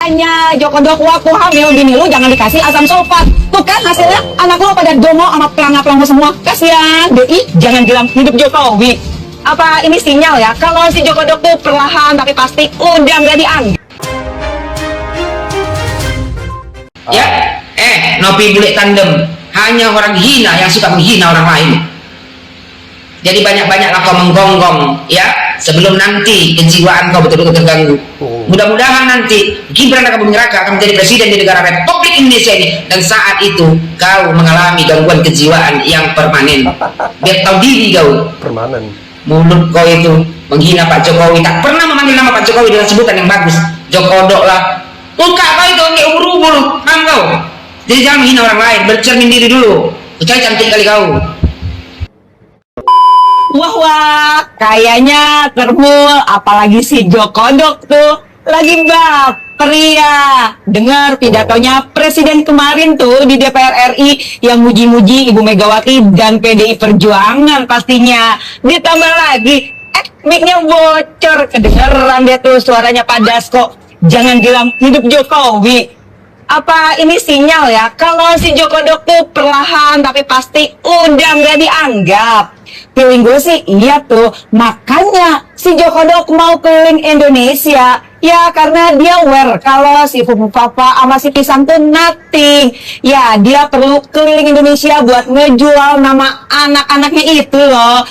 Hanya Joko Dok waktu hamil bini lu jangan dikasih asam sulfat. Tuh kan hasilnya anak lu pada dongo sama pelangga-pelangga semua. Kasihan. Doi jangan bilang hidup Jokowi. Apa ini sinyal ya kalau si Joko Dok tuh perlahan tapi pasti udah nggak dianggap. Ya, Nopi Bule Tandem. Hanya orang hina yang suka menghina orang lain. Jadi banyak-banyaklah kau menggonggong, ya, sebelum nanti kejiwaan kau betul-betul terganggu. Mudah-mudahan nanti Gibran raka buming raka akan menjadi presiden di negara Republik Indonesia ini, dan saat itu kau mengalami gangguan kejiwaan yang permanen. Biar tahu diri kau. Permanen. Mulut kau itu menghina Pak Jokowi, tak pernah memanggil nama Pak Jokowi dengan sebutan yang bagus. Jokodok lah. Tukak kau itu nggak ubur-ubur, kau. Jadi jangan menghina orang lain, bercermin diri dulu. Kecuali cantik kali kau. Wah, kayaknya termul, apalagi si Joko Dok tuh lagi baper ya. Dengar pidatonya presiden kemarin tuh di DPR RI yang muji-muji Ibu Megawati dan PDI Perjuangan pastinya. Ditambah lagi, mic-nya bocor, kedengeran dia tuh suaranya Pak Dasko. Jangan bilang hidup Jokowi. Apa ini sinyal ya kalau si Joko Dok tuh perlahan tapi pasti udah nggak dianggap. Feeling gue sih iya tuh, makanya si Joko Dok mau keliling Indonesia ya, karena dia aware kalau si Fufu Papa sama si Pisang tuh nothing ya. Dia perlu keliling Indonesia buat ngejual nama anak-anaknya itu loh.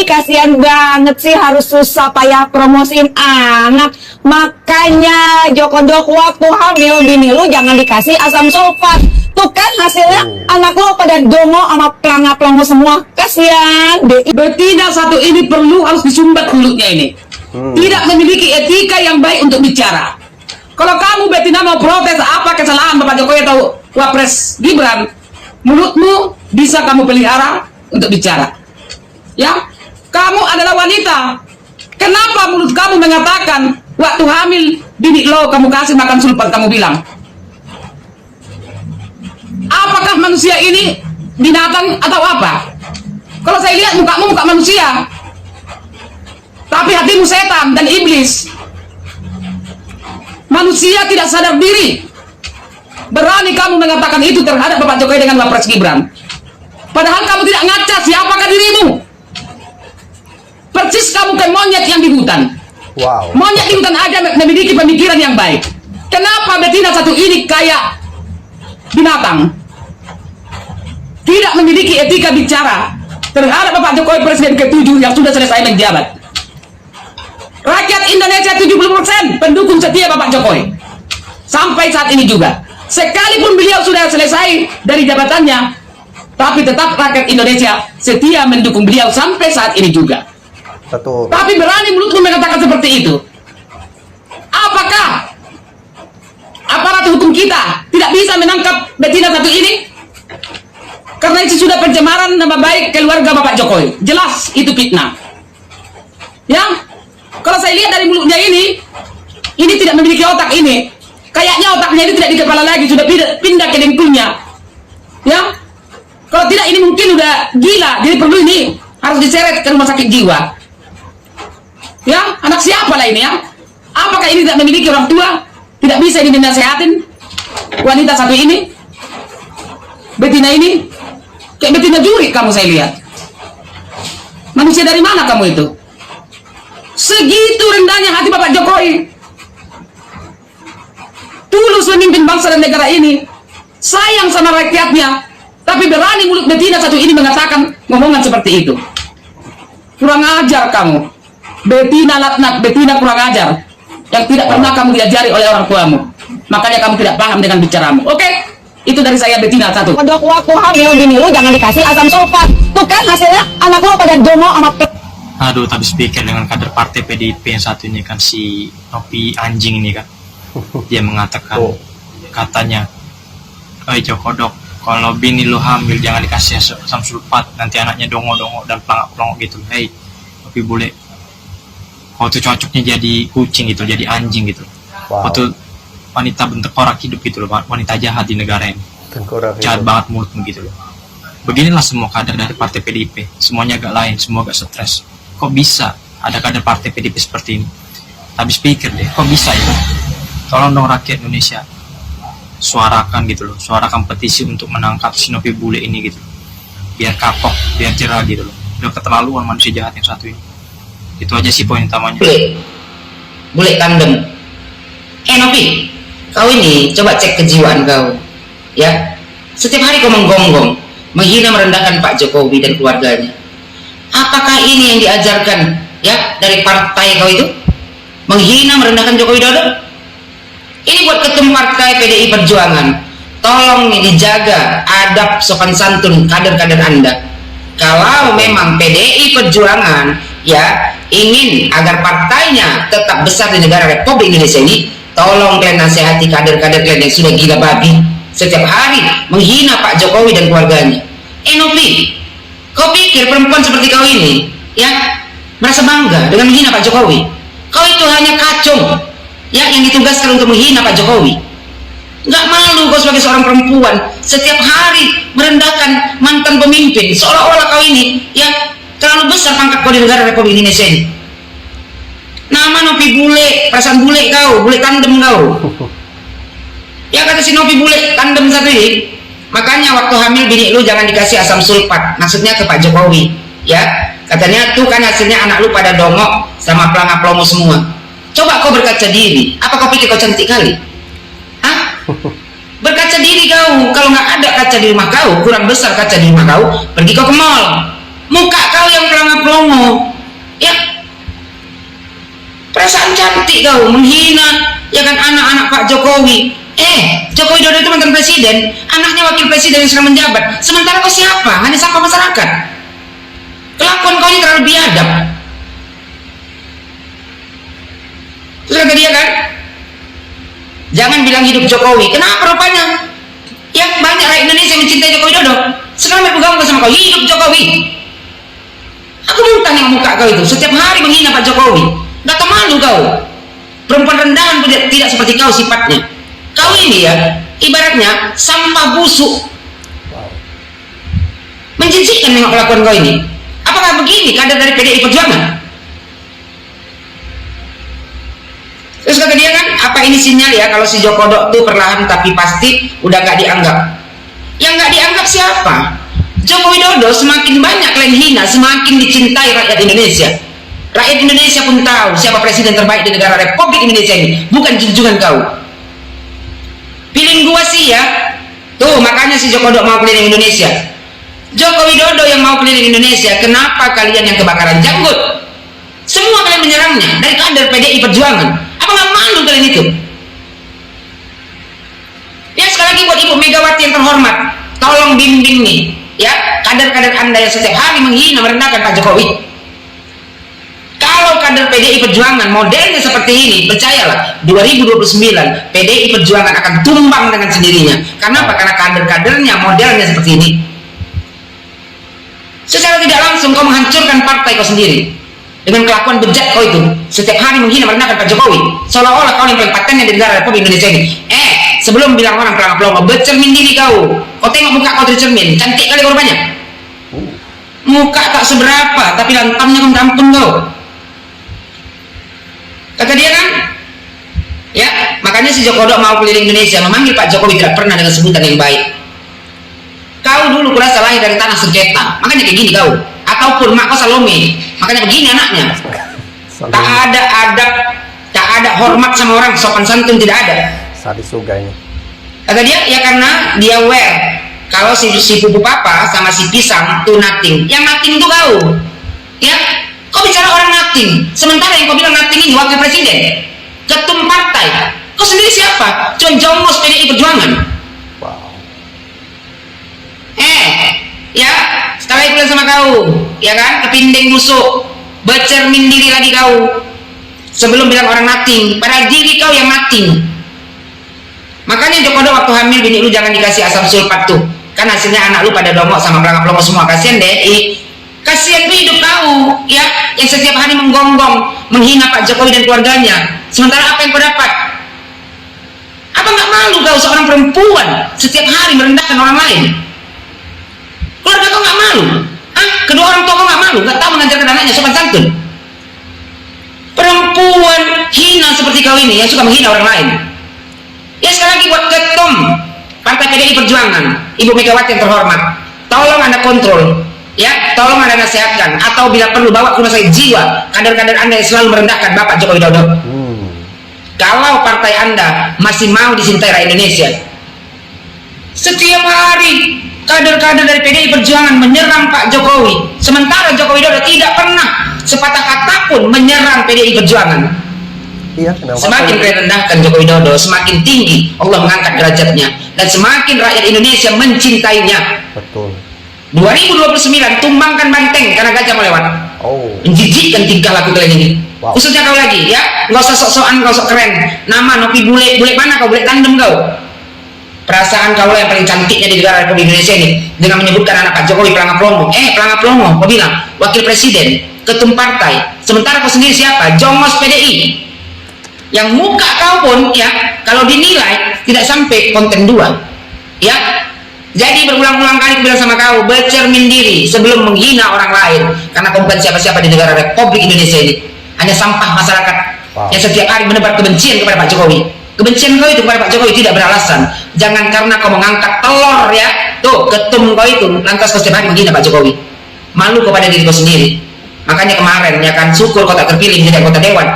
Kasihan banget sih harus susah payah promosiin anak. Makanya Joko Dok waktu hamil bini lu jangan dikasih asam sulfat. Tuh kan hasilnya anak lu pada dongo sama pelangga-pelangga semua. Kasihan. Betina satu ini perlu harus disumbat mulutnya ini. Tidak memiliki etika yang baik untuk bicara. Kalau kamu betina mau protes apa kesalahan Bapak Jokowi atau Wapres Gibran, mulutmu bisa kamu pelihara untuk bicara. Ya, kamu adalah wanita. Kenapa mulut kamu mengatakan waktu hamil bini lo kamu kasih makan sulfat, kamu bilang? Apakah manusia ini binatang atau apa? Kalau saya lihat mukamu muka manusia, tapi hatimu setan dan iblis. Manusia tidak sadar diri. Berani kamu mengatakan itu terhadap Bapak Jokowi dengan Wapres Gibran. Padahal kamu tidak ngaca siapakah dirimu. Persis kamu kayak monyet yang di hutan. Monyet di hutan aja memiliki pemikiran yang baik. Kenapa betina satu ini kayak binatang? Tidak memiliki etika bicara terhadap Bapak Jokowi presiden ke-7 yang sudah selesai menjabat. Rakyat Indonesia 70% pendukung setia Bapak Jokowi. Sampai saat ini juga. Sekalipun beliau sudah selesai dari jabatannya, tapi tetap rakyat Indonesia setia mendukung beliau sampai saat ini juga. Betul. Tapi berani mulutmu mengatakan seperti itu. Apakah aparat hukum kita tidak bisa menangkap betina satu ini? Karena itu sudah pencemaran nama baik keluarga Bapak Jokowi. Jelas itu fitnah. Ya, kalau saya lihat dari mulutnya ini tidak memiliki otak ini. Kayaknya otaknya ini tidak di kepala lagi, sudah pindah ke dengkulnya. Ya, kalau tidak ini mungkin udah gila. Jadi perlu ini harus diseret ke rumah sakit jiwa. Ya, anak siapa lah ini ya? Apakah ini tidak memiliki orang tua? Tidak bisa dinasehatin wanita satu ini? Betina ini? Kayak betina juri kamu saya lihat. Manusia dari mana kamu itu? Segitu rendahnya hati Bapak Jokowi. Tulus memimpin bangsa dan negara ini. Sayang sama rakyatnya. Tapi berani mulut betina satu ini mengatakan ngomongan seperti itu. Kurang ajar kamu. Betina laknat, betina kurang ajar yang tidak pernah kamu diajari oleh orang tuamu. Makanya kamu tidak paham dengan bicaramu. Oke? Itu dari saya betina satu. Dok waktu hamil bini lu jangan dikasih asam sulfat. Tuh kan hasilnya anak lu pada dongo sama Aduh, tapi speaker dengan kader partai PDIP yang satu ini kan, si Nopi anjing ini kan. Dia mengatakan, katanya, "Oi Joko Dok, kalau bini lu hamil jangan dikasih asam sulfat, nanti anaknya dongo-dongo dan pelangak-pelongok gitu." Hei, Nopi Bule, kau tuh cocoknya jadi kucing gitu, jadi anjing gitu. Kau tuh wanita bertengkorak hidup gitu loh, wanita jahat di negara ini. Jahat banget mulutmu gitu loh. Beginilah semua kader dari partai PDIP, semuanya agak lain, semua agak stres. Kok bisa ada kader partai PDIP seperti ini? Habis pikir deh, kok bisa ya? tolong dong rakyat Indonesia suarakan gitu loh, suarakan petisi untuk menangkap si Nopi bule ini gitu, biar kapok, biar jerah gitu loh. Udah keterlaluan manusia jahat yang satu ini. Itu aja sih poin utamanya. Bule tandem. Nopi, kau ini coba cek kejiwaan kau, ya. Setiap hari kau menggonggong, menghina merendahkan Pak Jokowi dan keluarganya. Apakah ini yang diajarkan, ya, dari partai kau itu? Menghina merendahkan Jokowi Dodo? Ini buat ketum partai PDI Perjuangan, tolong nih dijaga adab sopan santun kader-kader Anda. Kalau memang PDI Perjuangan ya ingin agar partainya tetap besar di negara Republik Indonesia ini, tolong kalian nasihati kader-kader kalian yang sudah gila babi setiap hari menghina Pak Jokowi dan keluarganya. Nopi, kau pikir perempuan seperti kau ini ya merasa bangga dengan menghina Pak Jokowi? Kau itu hanya kacung ya yang ditugaskan untuk menghina Pak Jokowi. Nggak malu kau sebagai seorang perempuan setiap hari merendahkan mantan pemimpin, seolah-olah kau ini ya terlalu besar pangkat kau di negara Republik Indonesia ini. Nama Nopi bule, perasaan bule kau, bule tandem kau. Ya kata si Nopi bule tandem satu ini, makanya waktu hamil bini lu jangan dikasih asam sulfat, maksudnya ke Pak Jokowi ya. Katanya tuh kan hasilnya anak lu pada dongok sama pelangap-pelongo semua. Coba kau berkaca diri, apa kau pikir kau cantik kali? Hah? Berkaca diri kau, kalau nggak ada kaca di rumah kau, kurang besar kaca di rumah kau, pergi kau ke mall. Muka kau yang pelangap-pelongo, ya. Perasaan cantik kau, menghina, ya kan anak-anak Pak Jokowi. Jokowi Dodo itu mantan presiden, anaknya wakil presiden yang sedang menjabat. Sementara kau siapa? Hanya sampah masyarakat. Kelakuan kau ini terlalu biadab. Terus kata dia kan, jangan bilang hidup Jokowi. Kenapa rupanya? Ya banyak rakyat Indonesia yang mencintai Jokowi Dodo. Sekarang berpegang sama kau, hidup Jokowi. Aku muntah nih muka kau itu, setiap hari menghina Pak Jokowi. Gak tahu malu kau. Perempuan rendahan pun tidak seperti kau sifatnya. Kau ini ya, ibaratnya sampah busuk. Menjijikkan nengok kelakuan kau ini. Apakah begini kader dari PDI Perjuangan? Terus kata dia kan, apa ini sinyal ya kalau si Joko Dok tuh perlahan tapi pasti udah gak dianggap? Yang gak dianggap siapa? Joko Widodo semakin banyak kalian hina, semakin dicintai rakyat Indonesia. Rakyat Indonesia pun tahu siapa presiden terbaik di negara Republik Indonesia ini, bukan junjungan kau. Pilih gua sih ya. Tuh makanya si Joko Dok mau keliling Indonesia. Joko Widodo yang mau keliling Indonesia, kenapa kalian yang kebakaran janggut? Semua kalian menyerangnya dari kader PDI Perjuangan. Apa nggak malu kalian itu? Ya sekali lagi buat Ibu Megawati yang terhormat, tolong bimbing nih, ya kader-kader Anda yang setiap hari menghina merendahkan Pak Jokowi. Kalau kader PDI Perjuangan modelnya seperti ini, percayalah 2029 PDI Perjuangan akan tumbang dengan sendirinya. Kenapa? Karena kader-kadernya modelnya seperti ini. Secara tidak langsung kau menghancurkan partai kau sendiri. Dengan kelakuan bejat kau itu, setiap hari menghina merendahkan Pak Jokowi, seolah-olah kau yang paling patennya di negara Republik Indonesia ini. Sebelum bilang orang pelangap-pelongo, bercermin diri kau. Kau tengok muka kau tercermin, cantik kali korbannya. Muka tak seberapa, tapi lantamnya kau ampun kau. Kata dia kan, ya makanya si Joko Dok mau keliling Indonesia, memanggil Pak Jokowi tidak pernah dengan sebutan yang baik. Kau dulu kurasa lahir dari tanah sengketa, makanya kayak gini kau. Ataupun mak kau Salome, makanya begini anaknya. Tak ada adab, tak ada hormat sama orang, sopan santun tidak ada. Sadis juga ini. Kata dia, ya karena dia aware kalau si pupu papa sama si pisang tuh nothing. Yang nothing tuh kau, ya. Kau bicara orang nothing, sementara yang kau bilang nothing ini wakil presiden, ketum partai. Kau sendiri siapa? Cuma jongos PDI Perjuangan. Wow. Ya sekali bilang sama kau, ya kan, kepinding busuk, bercermin diri lagi kau sebelum bilang orang nothing, padahal diri kau yang nothing. Makanya Joko Dok waktu hamil bini lu jangan dikasih asam sulfat tuh, kan hasilnya anak lu pada dongok sama pelangap-pelongo semua. Kasian deh, kasian tuh hidup kau ya, yang setiap hari menggonggong menghina Pak Jokowi dan keluarganya. Sementara apa yang kau dapat? Apa nggak malu kau seorang perempuan setiap hari merendahkan orang lain? Keluarga kau nggak malu? Kedua orang tua kau nggak malu? Nggak tahu mengajarkan anaknya sopan santun? Perempuan hina seperti kau ini yang suka menghina orang lain, Wahai PDI Perjuangan, Ibu Megawati yang terhormat, tolong Anda kontrol, ya, tolong Anda nasihatkan, atau bila perlu bawa ke rumah sakit jiwa kader-kader Anda yang selalu merendahkan Bapak Joko Widodo. Kalau partai Anda masih mau dicintai rakyat Indonesia, setiap hari kader-kader dari PDI Perjuangan menyerang Pak Jokowi, sementara Joko Widodo tidak pernah sepatah kata pun menyerang PDI Perjuangan. Iya, kenapa? Semakin merendahkan Joko Widodo, semakin tinggi Allah mengangkat derajatnya, dan semakin rakyat Indonesia mencintainya. Betul. 2029 tumbangkan banteng karena gajah mau lewat. Oh. Menjijikkan tingkah laku kalian ini. Wow. Khususnya kau lagi, ya, nggak usah sok-sokan, nggak usah keren. Nama Nopi bule, bule mana kau? Bule tandem kau. Perasaan kau yang paling cantiknya di negara Republik Indonesia ini dengan menyebutkan anak Pak Jokowi pelangap pelongo. Pelangap pelongo, kau bilang wakil presiden, ketum partai. Sementara kau sendiri siapa? Jongos PDI. Yang muka kau pun, ya, kalau dinilai tidak sampai konten 2, ya. Jadi berulang-ulang kali aku bilang sama kau, bercermin diri sebelum menghina orang lain, karena kau bukan siapa-siapa di negara Republik Indonesia ini. Hanya sampah masyarakat yang setiap hari menebar kebencian kepada Pak Jokowi. Kebencian kau itu kepada Pak Jokowi tidak beralasan. Jangan karena kau mengangkat telur, ya, tuh ketum kau itu, lantas kau setiap hari menghina Pak Jokowi. Malu kepada diri kau sendiri. Makanya kemarin, ya kan, syukur kau tak terpilih menjadi anggota dewan.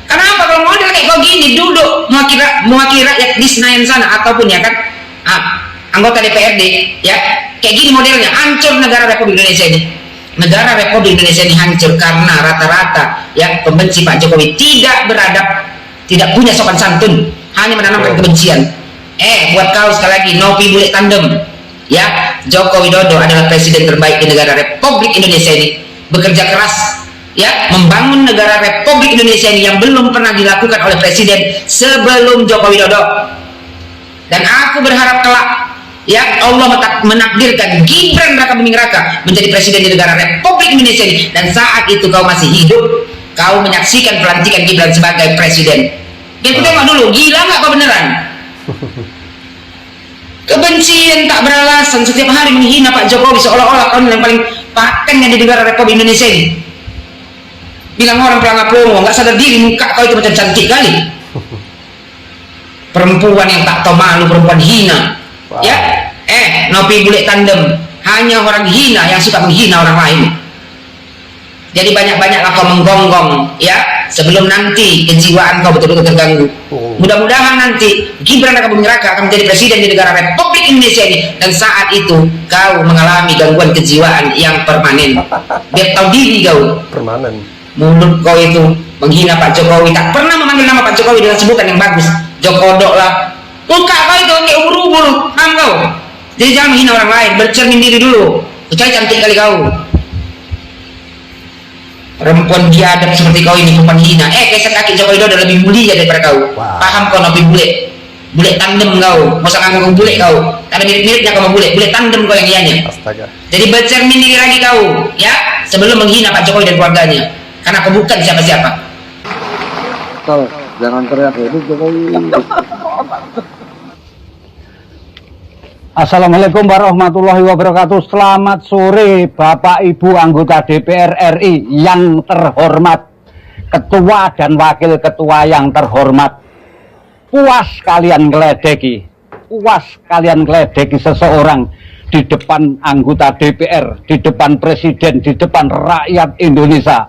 Kenapa kalau model kayak kau gini duduk mewakili rakyat di Senayan sana, ataupun, ya kan, anggota DPRD, ya, kayak gini modelnya, hancur negara Republik Indonesia ini. Negara Republik Indonesia ini hancur karena rata-rata, ya, pembenci Pak Jokowi tidak beradab, tidak punya sopan santun, hanya menanamkan kebencian. Buat kau sekali lagi, Nopi bule tandem, ya, Joko Widodo adalah presiden terbaik di negara Republik Indonesia ini. Bekerja keras, ya, membangun negara Republik Indonesia ini yang belum pernah dilakukan oleh presiden sebelum Joko Widodo. Dan aku berharap kelak, ya, Allah menakdirkan Gibran Raka Buming Raka menjadi presiden di negara Republik Indonesia ini, dan saat itu kau masih hidup, kau menyaksikan pelantikan Gibran sebagai presiden. Kita tengok dulu, gila nggak kau beneran? Kebencian tak beralasan, setiap hari menghina Pak Jokowi seolah-olah kau yang paling patennya di negara Republik Indonesia ini. Bilang orang pelangap pelongo, nggak sadar diri, muka kau itu macam cantik kali. Perempuan yang tak tahu malu, perempuan hina. Wow. Ya, Nopi bule tandem, hanya orang hina yang suka menghina orang lain. Jadi banyak-banyaklah kau menggonggong, ya, sebelum nanti kejiwaan kau betul-betul terganggu. Mudah-mudahan nanti Gibran Raka Buming Raka akan menjadi presiden di negara Republik Indonesia ini, dan saat itu kau mengalami gangguan kejiwaan yang permanen. Biar tahu diri kau. Permanen. Mulut kau itu menghina Pak Jokowi, tak pernah memanggil nama Pak Jokowi dengan sebutan yang bagus. Jokodok lah. Muka kau itu kayak ubur-ubur, paham kau? Jadi jangan menghina orang lain, bercermin diri dulu. Kecuali cantik kali kau. Perempuan biadab seperti kau ini, perempuan hina. Keset kaki Joko Widodo lebih mulia daripada kau. Wow. Paham kau, Nopi bule? Bule tandem kau. Masa nganggung bule kau? Karena mirip-miripnya kau sama bule. Bule tandem kau yang ianya. Astaga. Jadi bercermin diri lagi kau, ya, sebelum menghina Pak Jokowi dan keluarganya. Karena kau bukan siapa-siapa. Kau jangan teriak itu Jokowi. Assalamualaikum warahmatullahi wabarakatuh. Selamat sore Bapak Ibu anggota DPR RI yang terhormat, ketua dan wakil ketua yang terhormat. Puas kalian ngeledeki seseorang di depan anggota DPR, di depan presiden, di depan rakyat Indonesia.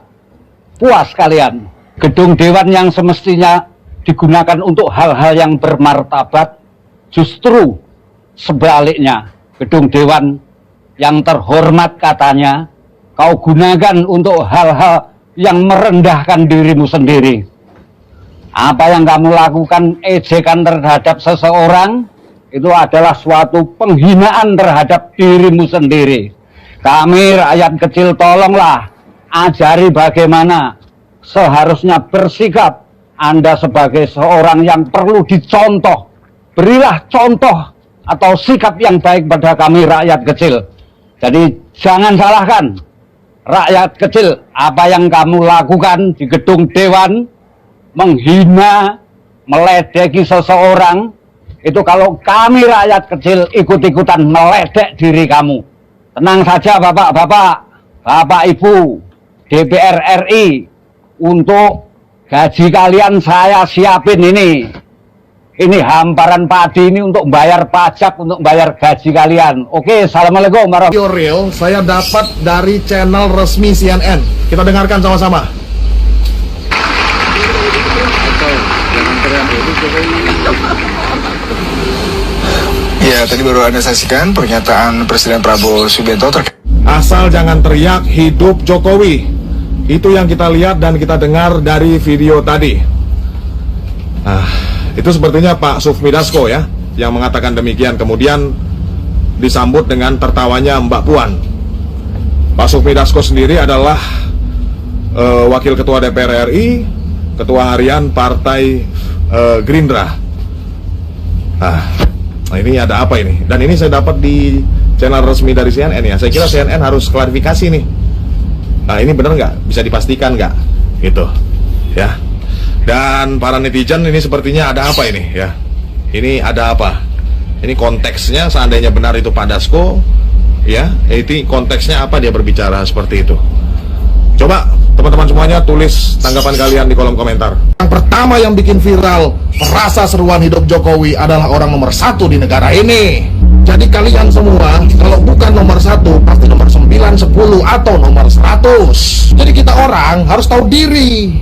Puas kalian. Gedung dewan yang semestinya digunakan untuk hal-hal yang bermartabat, justru sebaliknya, gedung dewan yang terhormat katanya kau gunakan untuk hal-hal yang merendahkan dirimu sendiri. Apa yang kamu lakukan, ejekan terhadap seseorang, itu adalah suatu penghinaan terhadap dirimu sendiri. Kami rakyat kecil tolonglah ajari bagaimana seharusnya bersikap. Anda sebagai seorang yang perlu dicontoh, berilah contoh atau sikap yang baik pada kami rakyat kecil. Jadi jangan salahkan rakyat kecil apa yang kamu lakukan di gedung dewan, menghina, meledeki seseorang. Itu kalau kami rakyat kecil ikut-ikutan meledek diri kamu. Tenang saja bapak-bapak, bapak ibu DPR RI, untuk gaji kalian saya siapin ini. Ini hamparan padi ini untuk bayar pajak, untuk bayar gaji kalian. Oke, assalamualaikum warahmatullahi Video real saya dapat dari channel resmi CNN. Kita dengarkan sama-sama. Ya, tadi baru Anda saksikan pernyataan Presiden Prabowo Subianto terkait Asal jangan teriak hidup Jokowi. Itu yang kita lihat dan kita dengar dari video tadi. Nah, itu sepertinya Pak Sufmi Dasko ya yang mengatakan demikian, kemudian disambut dengan tertawanya Mbak Puan. Pak Sufmi Dasko sendiri adalah Wakil Ketua DPR RI, Ketua Harian Partai Gerindra. Nah, ini ada apa ini? Dan ini saya dapat di channel resmi dari CNN ya. Saya kira CNN harus klarifikasi nih. Nah, ini benar nggak? Bisa dipastikan nggak? Gitu, ya. Dan para netizen ini sepertinya ada apa ini ya? Ini ada apa? Ini konteksnya seandainya benar itu Pak Dasko, ya. Itu konteksnya apa dia berbicara seperti itu? Coba teman-teman semuanya tulis tanggapan kalian di kolom komentar. Yang pertama yang bikin viral merasa seruan hidup Jokowi adalah orang nomor 1 di negara ini. Jadi kalian semua kalau bukan nomor 1 pasti nomor 9, 10 atau nomor 100. Jadi kita orang harus tahu diri.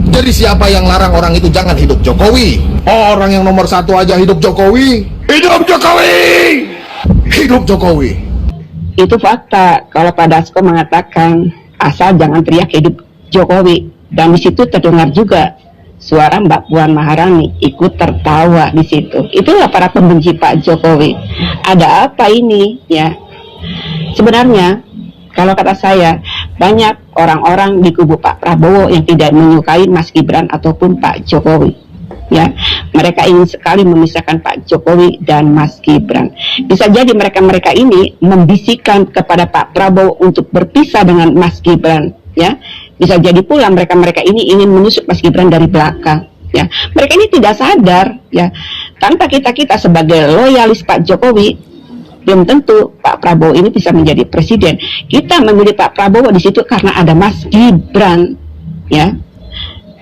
Jadi siapa yang larang orang itu jangan hidup Jokowi? Orang yang nomor 1 aja hidup Jokowi. Hidup Jokowi. Hidup Jokowi. Itu fakta. Kalau Pak Dasko mengatakan asal jangan teriak hidup Jokowi, dan di situ terdengar juga suara Mbak Puan Maharani ikut tertawa di situ. Itulah para pembenci Pak Jokowi. Ada apa ini ya? Sebenarnya kalau kata saya, banyak orang-orang di kubu Pak Prabowo yang tidak menyukai Mas Gibran ataupun Pak Jokowi. Ya, mereka ingin sekali memisahkan Pak Jokowi dan Mas Gibran. Bisa jadi mereka ini membisikkan kepada Pak Prabowo untuk berpisah dengan Mas Gibran. Ya, bisa jadi pula mereka ini ingin menusuk Mas Gibran dari belakang. Ya, mereka ini tidak sadar. Ya, tanpa kita sebagai loyalis Pak Jokowi, belum tentu Pak Prabowo ini bisa menjadi presiden. Kita memilih Pak Prabowo di situ karena ada Mas Gibran. Ya,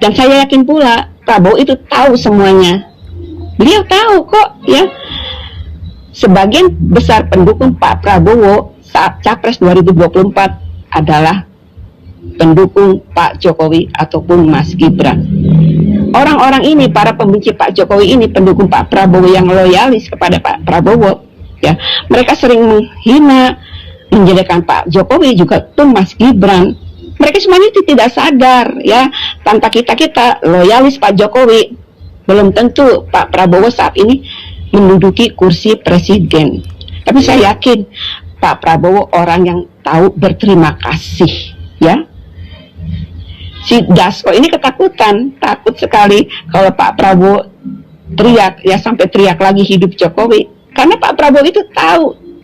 dan saya yakin pula Prabowo itu tahu semuanya. Beliau tahu kok ya. Sebagian besar pendukung Pak Prabowo saat Capres 2024 adalah pendukung Pak Jokowi ataupun Mas Gibran. Orang-orang ini, para pembenci Pak Jokowi ini, pendukung Pak Prabowo yang loyalis kepada Pak Prabowo, ya, mereka sering menghina, menjelekan Pak Jokowi juga tuh Mas Gibran. Mereka semuanya itu tidak sadar ya, tanpa kita loyalis Pak Jokowi, belum tentu Pak Prabowo saat ini menduduki kursi presiden. Tapi saya yakin Pak Prabowo orang yang tahu berterima kasih ya. Si Dasko ini ketakutan, takut sekali kalau Pak Prabowo teriak ya, sampai teriak lagi hidup Jokowi, karena Pak Prabowo itu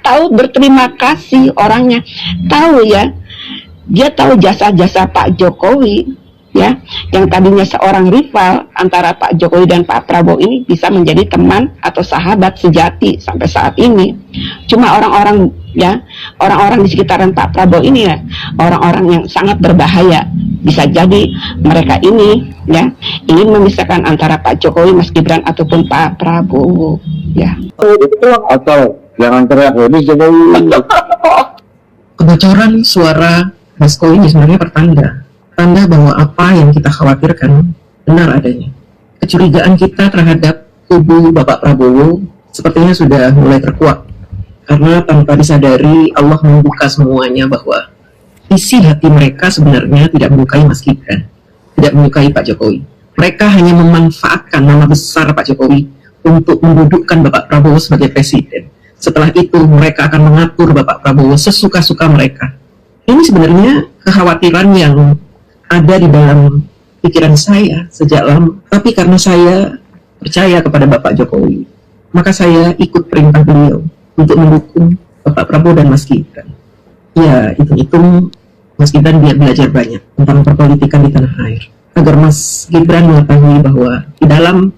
tahu berterima kasih orangnya, tahu ya. Dia tahu jasa-jasa Pak Jokowi ya, yang tadinya seorang rival antara Pak Jokowi dan Pak Prabowo ini bisa menjadi teman atau sahabat sejati sampai saat ini. Cuma orang-orang ya, orang-orang di sekitaran Pak Prabowo ini ya, orang-orang yang sangat berbahaya. Bisa jadi mereka ini ya ingin memisahkan antara Pak Jokowi, Mas Gibran ataupun Pak Prabowo ya. Atau jangan teriak hidup Jokowi. Kebocoran suara Dasko ini sebenarnya tanda bahwa apa yang kita khawatirkan benar adanya. Kecurigaan kita terhadap kubu Bapak Prabowo sepertinya sudah mulai terkuak, karena tanpa disadari Allah membuka semuanya bahwa isi hati mereka sebenarnya tidak menyukai Mas Gibran, tidak menyukai Pak Jokowi. Mereka hanya memanfaatkan nama besar Pak Jokowi untuk mendudukkan Bapak Prabowo sebagai presiden. Setelah itu mereka akan mengatur Bapak Prabowo sesuka-suka mereka. Ini sebenarnya kekhawatiran yang ada di dalam pikiran saya sejak lama. Tapi karena saya percaya kepada Bapak Jokowi, maka saya ikut perintah beliau untuk mendukung Bapak Prabowo dan Mas Gibran. Ya, hitung-hitung Mas Gibran dia belajar banyak tentang perpolitikan di tanah air, agar Mas Gibran mengetahui bahwa di dalam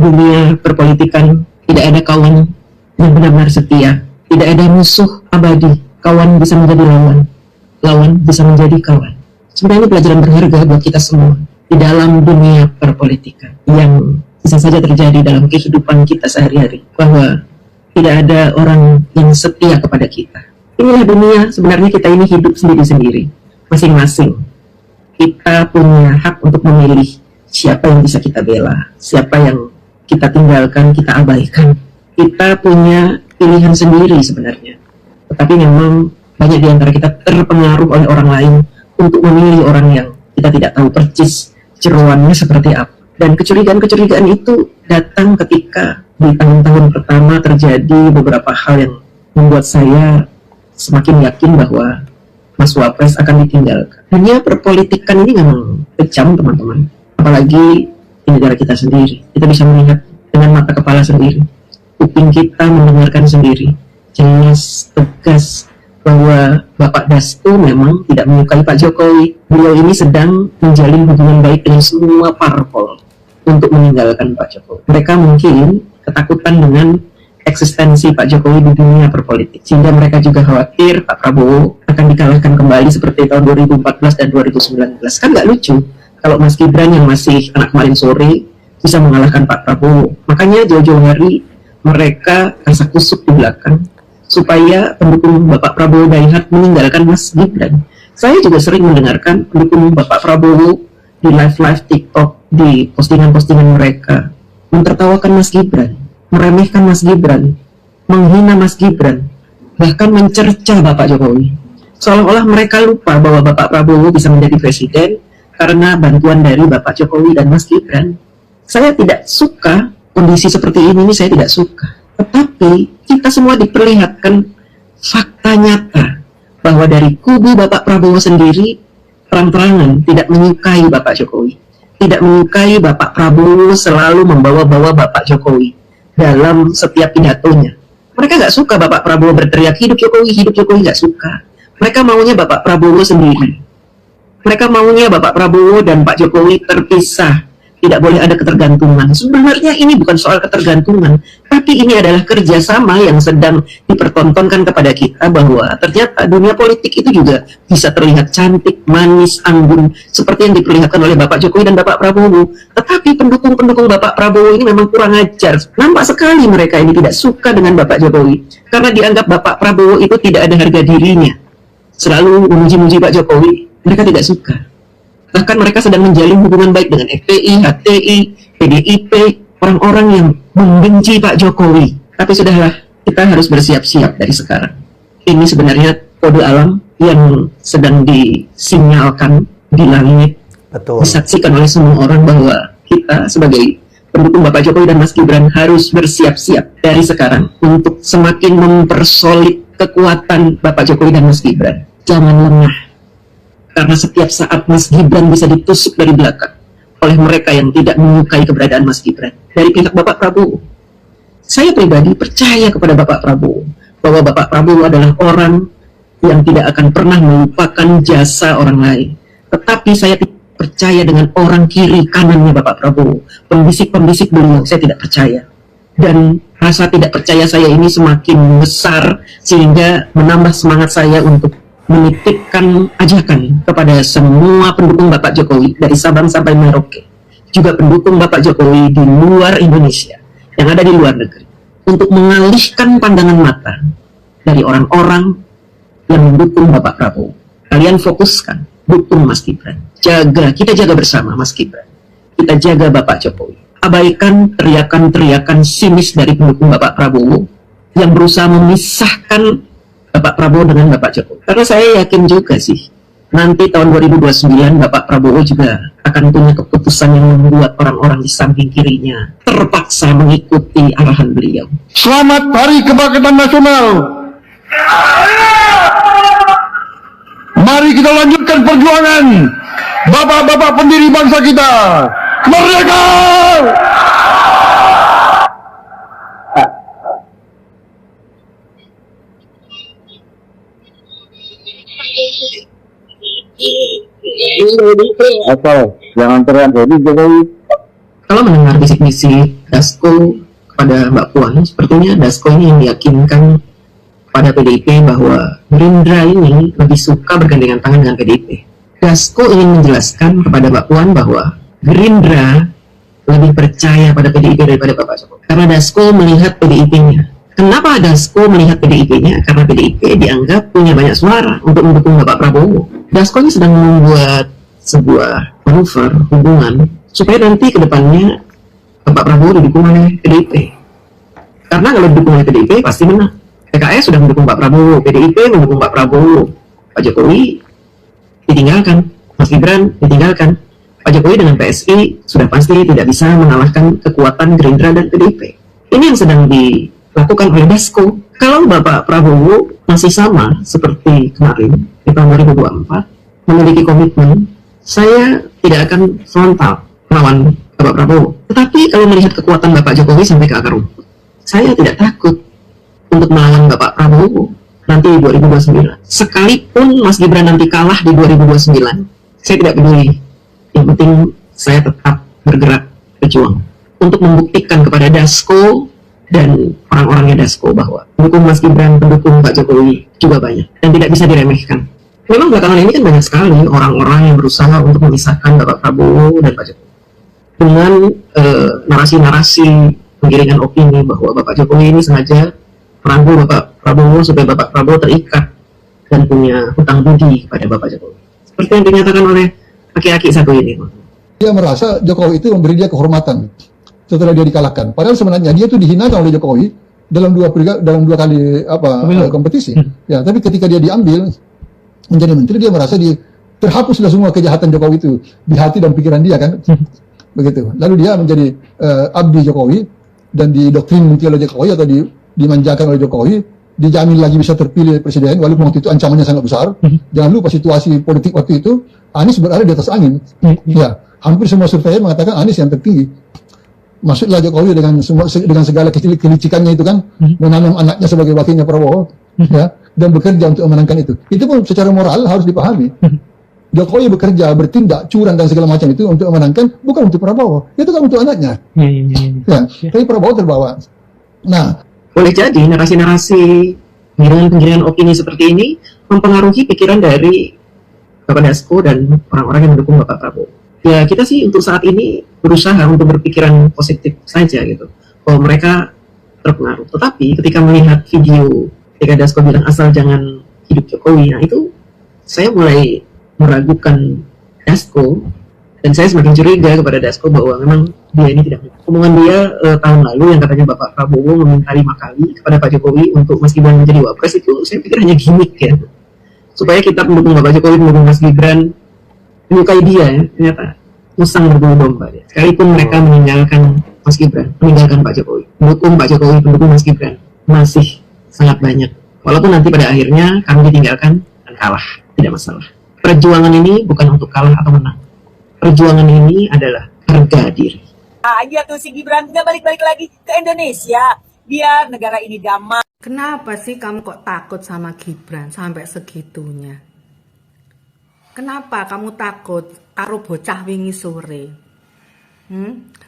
dunia perpolitikan tidak ada kawan yang benar-benar setia, tidak ada musuh abadi. Kawan bisa menjadi lawan bisa menjadi kawan. Sebenarnya pelajaran berharga buat kita semua di dalam dunia perpolitikan yang bisa saja terjadi dalam kehidupan kita sehari-hari, bahwa tidak ada orang yang setia kepada kita. Inilah dunia, sebenarnya kita ini hidup sendiri-sendiri, masing-masing. Kita punya hak untuk memilih siapa yang bisa kita bela, siapa yang kita tinggalkan, kita abaikan. Kita punya pilihan sendiri sebenarnya. Tetapi memang banyak di antara kita terpengaruh oleh orang lain untuk memilih orang yang kita tidak tahu persis jeroannya seperti apa. Dan kecurigaan-kecurigaan itu datang ketika di tahun-tahun pertama terjadi beberapa hal yang membuat saya semakin yakin bahwa Mas Wapres akan ditinggalkan. Dunia perpolitikan ini memang kejam, teman-teman. Apalagi di negara kita sendiri. Kita bisa melihat dengan mata kepala sendiri. Kuping kita mendengarkan sendiri. Jelas, tegas, bahwa Bapak Dasko memang tidak menyukai Pak Jokowi. Beliau ini sedang menjalin hubungan baik dengan semua parpol untuk meninggalkan Pak Jokowi. Mereka mungkin ketakutan dengan eksistensi Pak Jokowi di dunia perpolitik, sehingga mereka juga khawatir Pak Prabowo akan dikalahkan kembali seperti tahun 2014 dan 2019. Kan nggak lucu kalau Mas Gibran yang masih anak kemarin sore bisa mengalahkan Pak Prabowo. Makanya jauh-jauh hari mereka kasak kusuk di belakang supaya pendukung Bapak Prabowo daihat meninggalkan Mas Gibran. Saya juga sering mendengarkan pendukung Bapak Prabowo di live-live TikTok, di postingan-postingan mereka mentertawakan Mas Gibran, meremehkan Mas Gibran, menghina Mas Gibran, bahkan mencerca Bapak Jokowi. Seolah-olah mereka lupa bahwa Bapak Prabowo bisa menjadi presiden karena bantuan dari Bapak Jokowi dan Mas Gibran. Saya tidak suka kondisi seperti ini saya tidak suka. Tetapi kita semua diperlihatkan fakta nyata bahwa dari kubu Bapak Prabowo sendiri terang-terangan tidak menyukai Bapak Jokowi, tidak menyukai Bapak Prabowo selalu membawa-bawa Bapak Jokowi dalam setiap pidatonya. Mereka nggak suka Bapak Prabowo berteriak hidup Jokowi nggak suka. Mereka maunya Bapak Prabowo sendiri. Mereka maunya Bapak Prabowo dan Pak Jokowi terpisah. Tidak boleh ada ketergantungan. Sebenarnya ini bukan soal ketergantungan, tapi ini adalah kerjasama yang sedang dipertontonkan kepada kita bahwa ternyata dunia politik itu juga bisa terlihat cantik, manis, anggun, seperti yang diperlihatkan oleh Bapak Jokowi dan Bapak Prabowo. Tetapi pendukung-pendukung Bapak Prabowo ini memang kurang ajar. Nampak sekali mereka ini tidak suka dengan Bapak Jokowi, karena dianggap Bapak Prabowo itu tidak ada harga dirinya. Selalu memuji-muji Pak Jokowi, mereka tidak suka. Bahkan mereka sedang menjalin hubungan baik dengan FPI, HTI, PDIP, orang-orang yang membenci Pak Jokowi. Tapi sudahlah, kita harus bersiap-siap dari sekarang. Ini sebenarnya kode alam yang sedang disinyalkan di langit. Betul. Disaksikan oleh semua orang bahwa kita sebagai pendukung Bapak Jokowi dan Mas Gibran harus bersiap-siap dari sekarang untuk semakin mempersolid kekuatan Bapak Jokowi dan Mas Gibran. Jangan lengah. Karena setiap saat Mas Gibran bisa ditusuk dari belakang oleh mereka yang tidak menyukai keberadaan Mas Gibran dari pihak Bapak Prabowo. Saya pribadi percaya kepada Bapak Prabowo bahwa Bapak Prabowo adalah orang yang tidak akan pernah melupakan jasa orang lain. Tetapi saya tidak percaya dengan orang kiri kanannya Bapak Prabowo, pembisik-pembisik beliau, saya tidak percaya. Dan rasa tidak percaya saya ini semakin besar sehingga menambah semangat saya untuk menitipkan ajakan kepada semua pendukung Bapak Jokowi dari Sabang sampai Merauke, juga pendukung Bapak Jokowi di luar Indonesia yang ada di luar negeri, untuk mengalihkan pandangan mata dari orang-orang yang mendukung Bapak Prabowo. Kalian fokuskan, dukung Mas Gibran, kita jaga bersama Mas Gibran, kita jaga Bapak Jokowi. Abaikan teriakan-teriakan sinis dari pendukung Bapak Prabowo yang berusaha memisahkan Bapak Prabowo dengan Bapak Jokowi. Karena saya yakin juga sih, nanti tahun 2029 Bapak Prabowo juga akan punya keputusan yang membuat orang-orang di samping kirinya terpaksa mengikuti arahan beliau. Selamat Hari Kebangkitan Nasional. Mari kita lanjutkan perjuangan bapak-bapak pendiri bangsa kita. Merdeka! Atau jangan teriak jadi Jokowi. Kalau mendengar bisik-bisik Dasko kepada Mbak Puan, sepertinya Dasko ini yang meyakinkan pada PDIP bahwa Gerindra ini lebih suka bergandengan tangan dengan PDIP. Dasko ingin menjelaskan kepada Mbak Puan bahwa Gerindra lebih percaya pada PDIP daripada Bapak Jokowi. Karena Dasko melihat PDIP-nya. Kenapa Dasko melihat PDIP-nya? Karena PDIP dianggap punya banyak suara untuk mendukung Bapak Prabowo. Dasko ini sedang membuat sebuah manuver hubungan supaya nanti ke depannya Bapak Prabowo didukung oleh PDIP. Karena kalau didukung oleh PDIP pasti menang. PKS sudah mendukung Pak Prabowo, PDIP mendukung Pak Prabowo, Pak Jokowi ditinggalkan, Mas Gibran ditinggalkan. Pak Jokowi dengan PSI sudah pasti tidak bisa mengalahkan kekuatan Gerindra dan PDIP. Ini yang sedang dilakukan oleh Dasko. Kalau Bapak Prabowo masih sama seperti kemarin di tahun 2024, memiliki komitmen, saya tidak akan frontal melawan Bapak Prabowo. Tetapi kalau melihat kekuatan Bapak Jokowi sampai ke akar rumput, saya tidak takut untuk melawan Bapak Prabowo nanti di 2029. Sekalipun Mas Gibran nanti kalah di 2029, saya tidak peduli. Yang penting saya tetap bergerak berjuang untuk membuktikan kepada Dasko dan orang-orangnya Dasko bahwa pendukung Mas Gibran, pendukung Pak Jokowi juga banyak dan tidak bisa diremehkan. Memang belakangan ini kan banyak sekali orang-orang yang berusaha untuk memisahkan Bapak Prabowo dan Pak Jokowi dengan narasi-narasi penggiringan opini bahwa Bapak Jokowi ini sengaja merangkul Bapak Prabowo supaya Bapak Prabowo terikat dan punya hutang budi kepada Bapak Jokowi. Seperti yang dinyatakan oleh aki-aki satu ini. Dia merasa Jokowi itu memberi dia kehormatan setelah dia dikalahkan. Padahal sebenarnya dia itu dihinakan oleh Jokowi dalam dua kali kompetisi. Ya, tapi ketika dia diambil menjadi menteri, dia merasa terhapuslah semua kejahatan Jokowi itu di hati dan pikiran dia kan. Begitu. Lalu dia menjadi abdi Jokowi dan didoktrin mungkin oleh Jokowi atau dimanjakan oleh Jokowi, dijamin lagi bisa terpilih presiden walaupun waktu itu ancamannya sangat besar. Jangan lupa situasi politik waktu itu Anies berada di atas angin. Ya, hampir semua survei mengatakan Anies yang tertinggi. Masuklah Jokowi dengan segala kelicikannya itu kan, menanam anaknya sebagai wakilnya Prabowo, ya, dan bekerja untuk memenangkan itu. Itu pun secara moral harus dipahami. Jokowi bekerja, bertindak, curang dan segala macam itu untuk memenangkan, bukan untuk Prabowo. Itu kan untuk anaknya. Ya, tapi Prabowo terbawa. Nah, boleh jadi narasi-narasi penggiringan opini seperti ini mempengaruhi pikiran dari Bapak Dasko dan orang-orang yang mendukung Bapak Prabowo. Ya, kita sih untuk saat ini berusaha untuk berpikiran positif saja gitu, bahwa mereka terpengaruh. Tetapi ketika melihat video ketika Dasko bilang asal jangan hidup Jokowi, nah itu saya mulai meragukan Dasko dan saya semakin curiga kepada Dasko bahwa memang dia ini tidak. Omongan dia tahun lalu yang katanya Bapak Prabowo meminta 5 kali kepada Pak Jokowi untuk Mas Gibran menjadi wapres, itu saya pikir hanya gimmick ya, supaya kita mendukung Bapak Jokowi, mendukung Mas Gibran, menyukai dia ya. Ternyata musang berbulu domba ya. Sekalipun mereka meninggalkan Mas Gibran, meninggalkan Pak Jokowi, mendukung Pak Jokowi, pendukung Mas Gibran masih sangat banyak. Walaupun nanti pada akhirnya kami ditinggalkan dan kalah, tidak masalah. Perjuangan ini bukan untuk kalah atau menang. Perjuangan ini adalah harga diri. Aja tuh si Gibran nggak balik-balik lagi ke Indonesia biar negara ini damai. Kenapa sih kamu kok takut sama Gibran sampai segitunya? Kenapa kamu takut karo bocah wingi sore?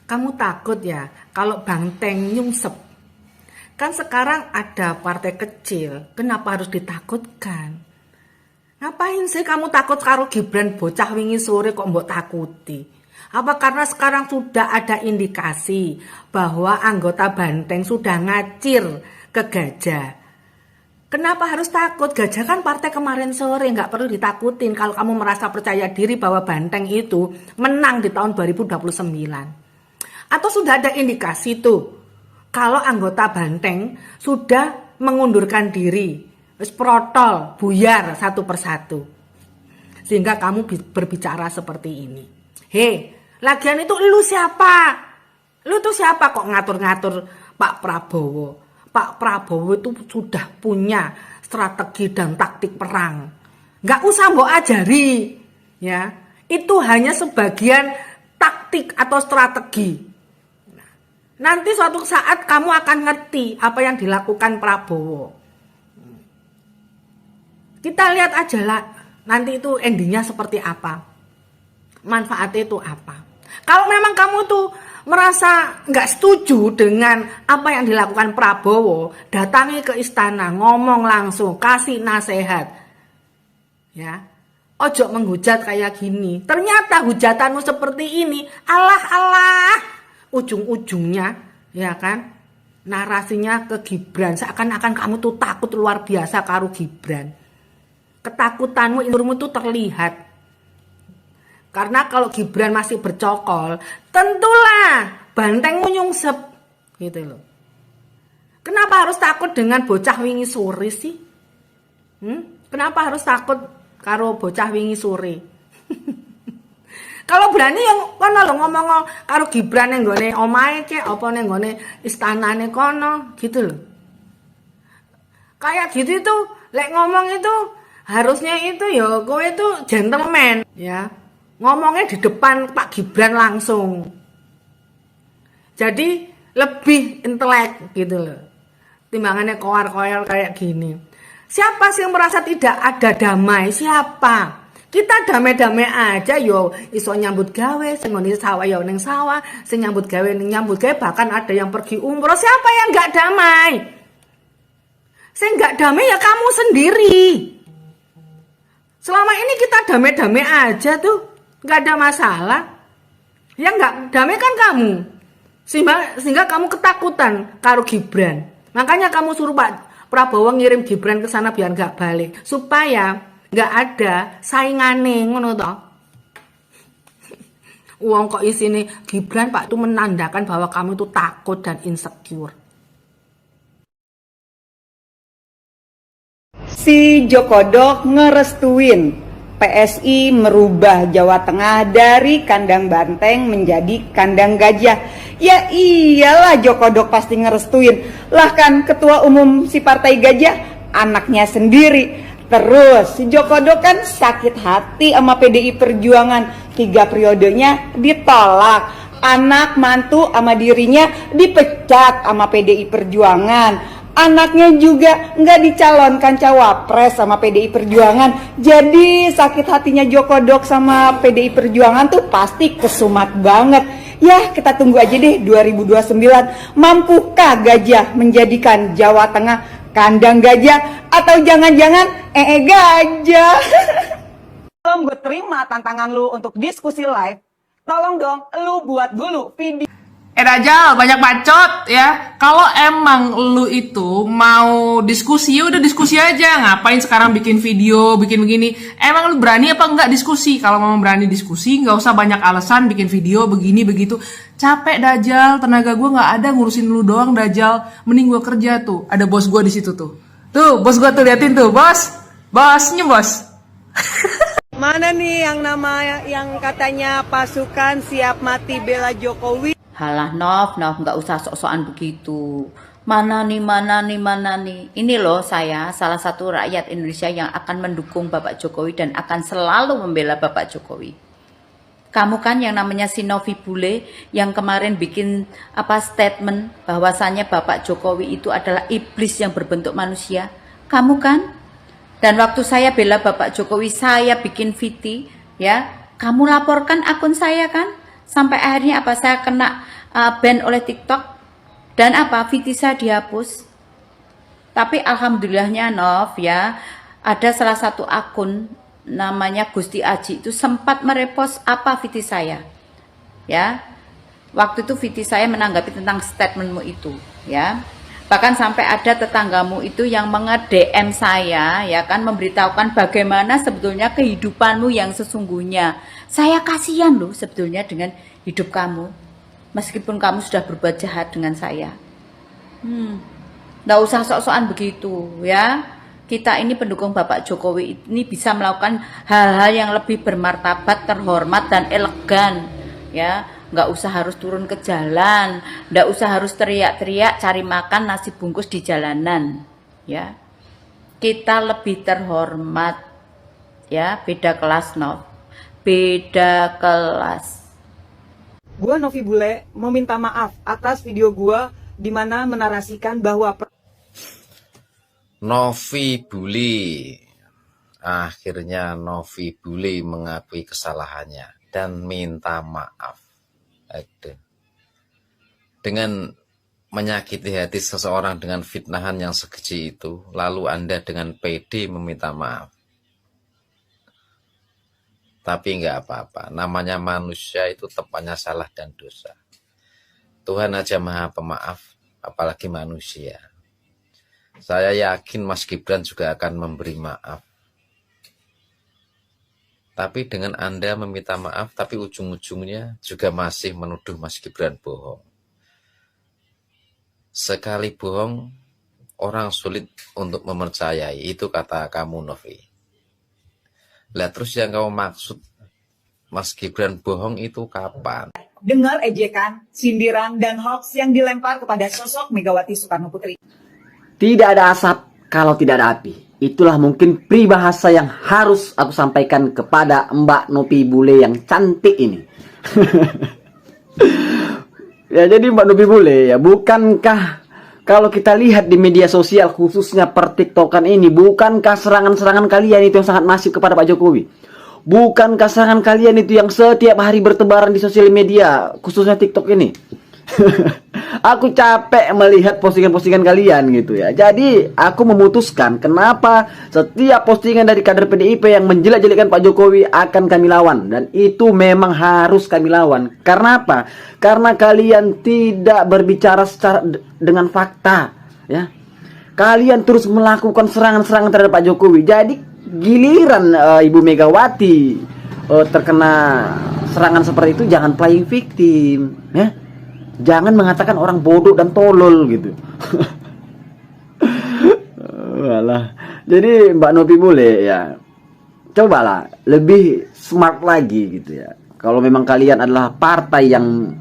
Kamu takut ya kalau Banteng nyungsep? Kan sekarang ada partai kecil, kenapa harus ditakutkan? Ngapain sih kamu takut karo Gibran bocah wingi sore kok mbok takuti? Apa karena sekarang sudah ada indikasi bahwa anggota Banteng sudah ngacir ke Gajah? Kenapa harus takut? Gajah kan partai kemarin sore, nggak perlu ditakutin kalau kamu merasa percaya diri bahwa Banteng itu menang di tahun 2029. Atau sudah ada indikasi tuh kalau anggota Banteng sudah mengundurkan diri, protol, buyar satu persatu, sehingga kamu berbicara seperti ini. Hei, lagian itu lu siapa? Lu tuh siapa kok ngatur-ngatur Pak Prabowo? Pak Prabowo itu sudah punya strategi dan taktik perang. Nggak usah mbok ajari, ya. Itu hanya sebagian taktik atau strategi. Nanti suatu saat kamu akan ngerti apa yang dilakukan Prabowo. Kita lihat aja lah, nanti itu endingnya seperti apa. Manfaatnya itu apa. Kalau memang kamu tuh merasa nggak setuju dengan apa yang dilakukan Prabowo, datangi ke istana, ngomong langsung, kasih nasihat. Ya, ojo menghujat kayak gini. Ternyata hujatanmu seperti ini, alah, ujung-ujungnya ya kan narasinya ke Gibran, seakan-akan kamu tuh takut luar biasa karo Gibran. Ketakutanmu, indurmu tuh terlihat. Karena kalau Gibran masih bercokol, tentulah bantengmu nyungsep gitu loh. Kenapa harus takut dengan bocah wingi sore sih? Kenapa harus takut karo bocah wingi sore? Kalau berani yang kono lo ngomong karo Gibran yang gone omahe kek apa ning gone istanane kono gitu loh. Kayak gitu itu lek ngomong itu harusnya itu ya kowe itu gentleman ya. Ngomongnya di depan Pak Gibran langsung. Jadi lebih intelek gitu loh. Timbangannya koar-koar kayak gini. Siapa sih yang merasa tidak ada damai? Siapa? Kita damai-damai aja yo, iso nyambut gawe, sing ngene sawah yo ning sawah, sing nyambut gawe ning nyambut gawe, bahkan ada yang pergi umroh. Siapa yang enggak damai? Sing enggak damai ya kamu sendiri. Selama ini kita damai-damai aja tuh, enggak ada masalah. Yang enggak damai kan kamu. Sehingga kamu ketakutan karo Gibran. Makanya kamu suruh Pak Prabowo ngirim Gibran ke sana biar enggak balik, supaya nggak ada saingane ngono toh. Uang kok isine Gibran Pak itu menandakan bahwa kamu itu takut dan insecure. Si Jokodok ngerestuin PSI merubah Jawa Tengah dari kandang banteng menjadi kandang gajah. Ya iyalah Jokodok pasti ngerestuin. Lah kan ketua umum si partai gajah anaknya sendiri. Terus si Jokodok kan sakit hati sama PDI Perjuangan, 3 periodenya ditolak, anak mantu sama dirinya dipecat sama PDI Perjuangan, anaknya juga nggak dicalonkan cawapres sama PDI Perjuangan. Jadi sakit hatinya Jokodok sama PDI Perjuangan tuh pasti kesumat banget. Ya kita tunggu aja deh 2029, mampukah gajah menjadikan Jawa Tengah kandang gajah atau jangan-jangan gajah. Belum gue terima tantangan lu untuk diskusi live. Tolong dong lu buat dulu video. Dajjal, banyak bacot ya. Kalau emang lu itu mau diskusi, ya udah diskusi aja. Ngapain sekarang bikin video, bikin begini? Emang lu berani apa enggak diskusi? Kalau mau berani diskusi, nggak usah banyak alasan bikin video begini begitu. Capek Dajjal, tenaga gue nggak ada ngurusin lu doang Dajjal. Mending gue kerja tuh. Ada bos gue di situ tuh. Tuh, bos gue tuh liatin tuh, bos. Bosnya bos. Mana nih yang katanya pasukan siap mati bela Jokowi? Halah Nov, nggak usah sok-sokan begitu. Mana nih. Ini loh saya, salah satu rakyat Indonesia yang akan mendukung Bapak Jokowi dan akan selalu membela Bapak Jokowi. Kamu kan yang namanya si Novi Bule yang kemarin bikin statement bahwasannya Bapak Jokowi itu adalah iblis yang berbentuk manusia. Kamu kan? Dan waktu saya bela Bapak Jokowi, saya bikin VT, ya. Kamu laporkan akun saya kan? Sampai akhirnya saya kena ban oleh TikTok dan VT saya dihapus. Tapi alhamdulillahnya Nov ya, ada salah satu akun namanya Gusti Aji itu sempat merepost VT saya. Ya. Waktu itu VT saya menanggapi tentang statementmu itu, ya. Bahkan sampai ada tetanggamu itu yang nge-DM saya, ya kan, memberitahukan bagaimana sebetulnya kehidupanmu yang sesungguhnya. Saya kasihan loh sebetulnya dengan hidup kamu, meskipun kamu sudah berbuat jahat dengan saya. Nggak usah sok-sokan begitu, ya. Kita ini pendukung Bapak Jokowi ini bisa melakukan hal-hal yang lebih bermartabat, terhormat dan elegan, ya. Nggak usah harus turun ke jalan, nggak usah harus teriak-teriak cari makan nasi bungkus di jalanan, ya. Kita lebih terhormat, ya. Beda kelas Nov, beda kelas. Gua Novi Bule mau minta maaf atas video gua di mana menarasikan bahwa Novi Bule. Akhirnya Novi Bule mengakui kesalahannya dan minta maaf. Dengan menyakiti hati seseorang dengan fitnahan yang sekeji itu, lalu Anda dengan pede meminta maaf. Tapi nggak apa-apa, namanya manusia itu tempatnya salah dan dosa. Tuhan aja maha pemaaf, apalagi manusia. Saya yakin Mas Gibran juga akan memberi maaf. Tapi dengan Anda meminta maaf, tapi ujung-ujungnya juga masih menuduh Mas Gibran bohong. Sekali bohong, orang sulit untuk mempercayai, itu kata kamu, Novi. Lah terus yang kamu maksud Mas Gibran bohong itu kapan? Dengar ejekan, sindiran, dan hoax yang dilempar kepada sosok Megawati Soekarno Putri. Tidak ada asap kalau tidak ada api. Itulah mungkin peribahasa yang harus aku sampaikan kepada Mbak Nopi Bule yang cantik ini. Ya jadi Mbak Nopi Bule ya, bukankah kalau kita lihat di media sosial khususnya per TikTokan ini, bukankah serangan-serangan kalian itu yang sangat masif kepada Pak Jokowi? Bukankah serangan kalian itu yang setiap hari bertebaran di sosial media, khususnya TikTok ini? Aku capek melihat postingan-postingan kalian gitu ya. Jadi aku memutuskan kenapa setiap postingan dari kader PDIP yang menjelek-jelekan Pak Jokowi akan kami lawan. Dan itu memang harus kami lawan. Karena apa? Karena kalian tidak berbicara secara dengan fakta ya. Kalian terus melakukan serangan-serangan terhadap Pak Jokowi. Jadi giliran Ibu Megawati terkena serangan seperti itu, jangan playing victim ya. Jangan mengatakan orang bodoh dan tolol gitu. Walah. Jadi Mbak Nopi Bule ya, cobalah lebih smart lagi gitu ya. Kalau memang kalian adalah partai yang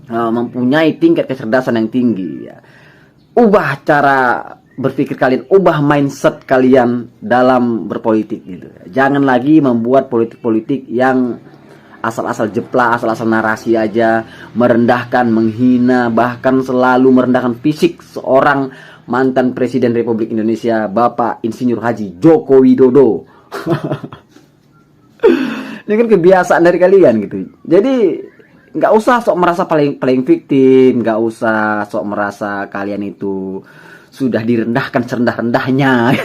mempunyai tingkat kecerdasan yang tinggi ya, ubah cara berpikir kalian, ubah mindset kalian dalam berpolitik gitu. Jangan lagi membuat politik-politik yang asal-asal jeplak, asal-asal narasi aja, merendahkan, menghina, bahkan selalu merendahkan fisik seorang mantan Presiden Republik Indonesia, Bapak Insinyur Haji Joko Widodo. Ini kan kebiasaan dari kalian gitu. Jadi nggak usah sok merasa paling victim, nggak usah sok merasa kalian itu sudah direndahkan serendah-rendahnya.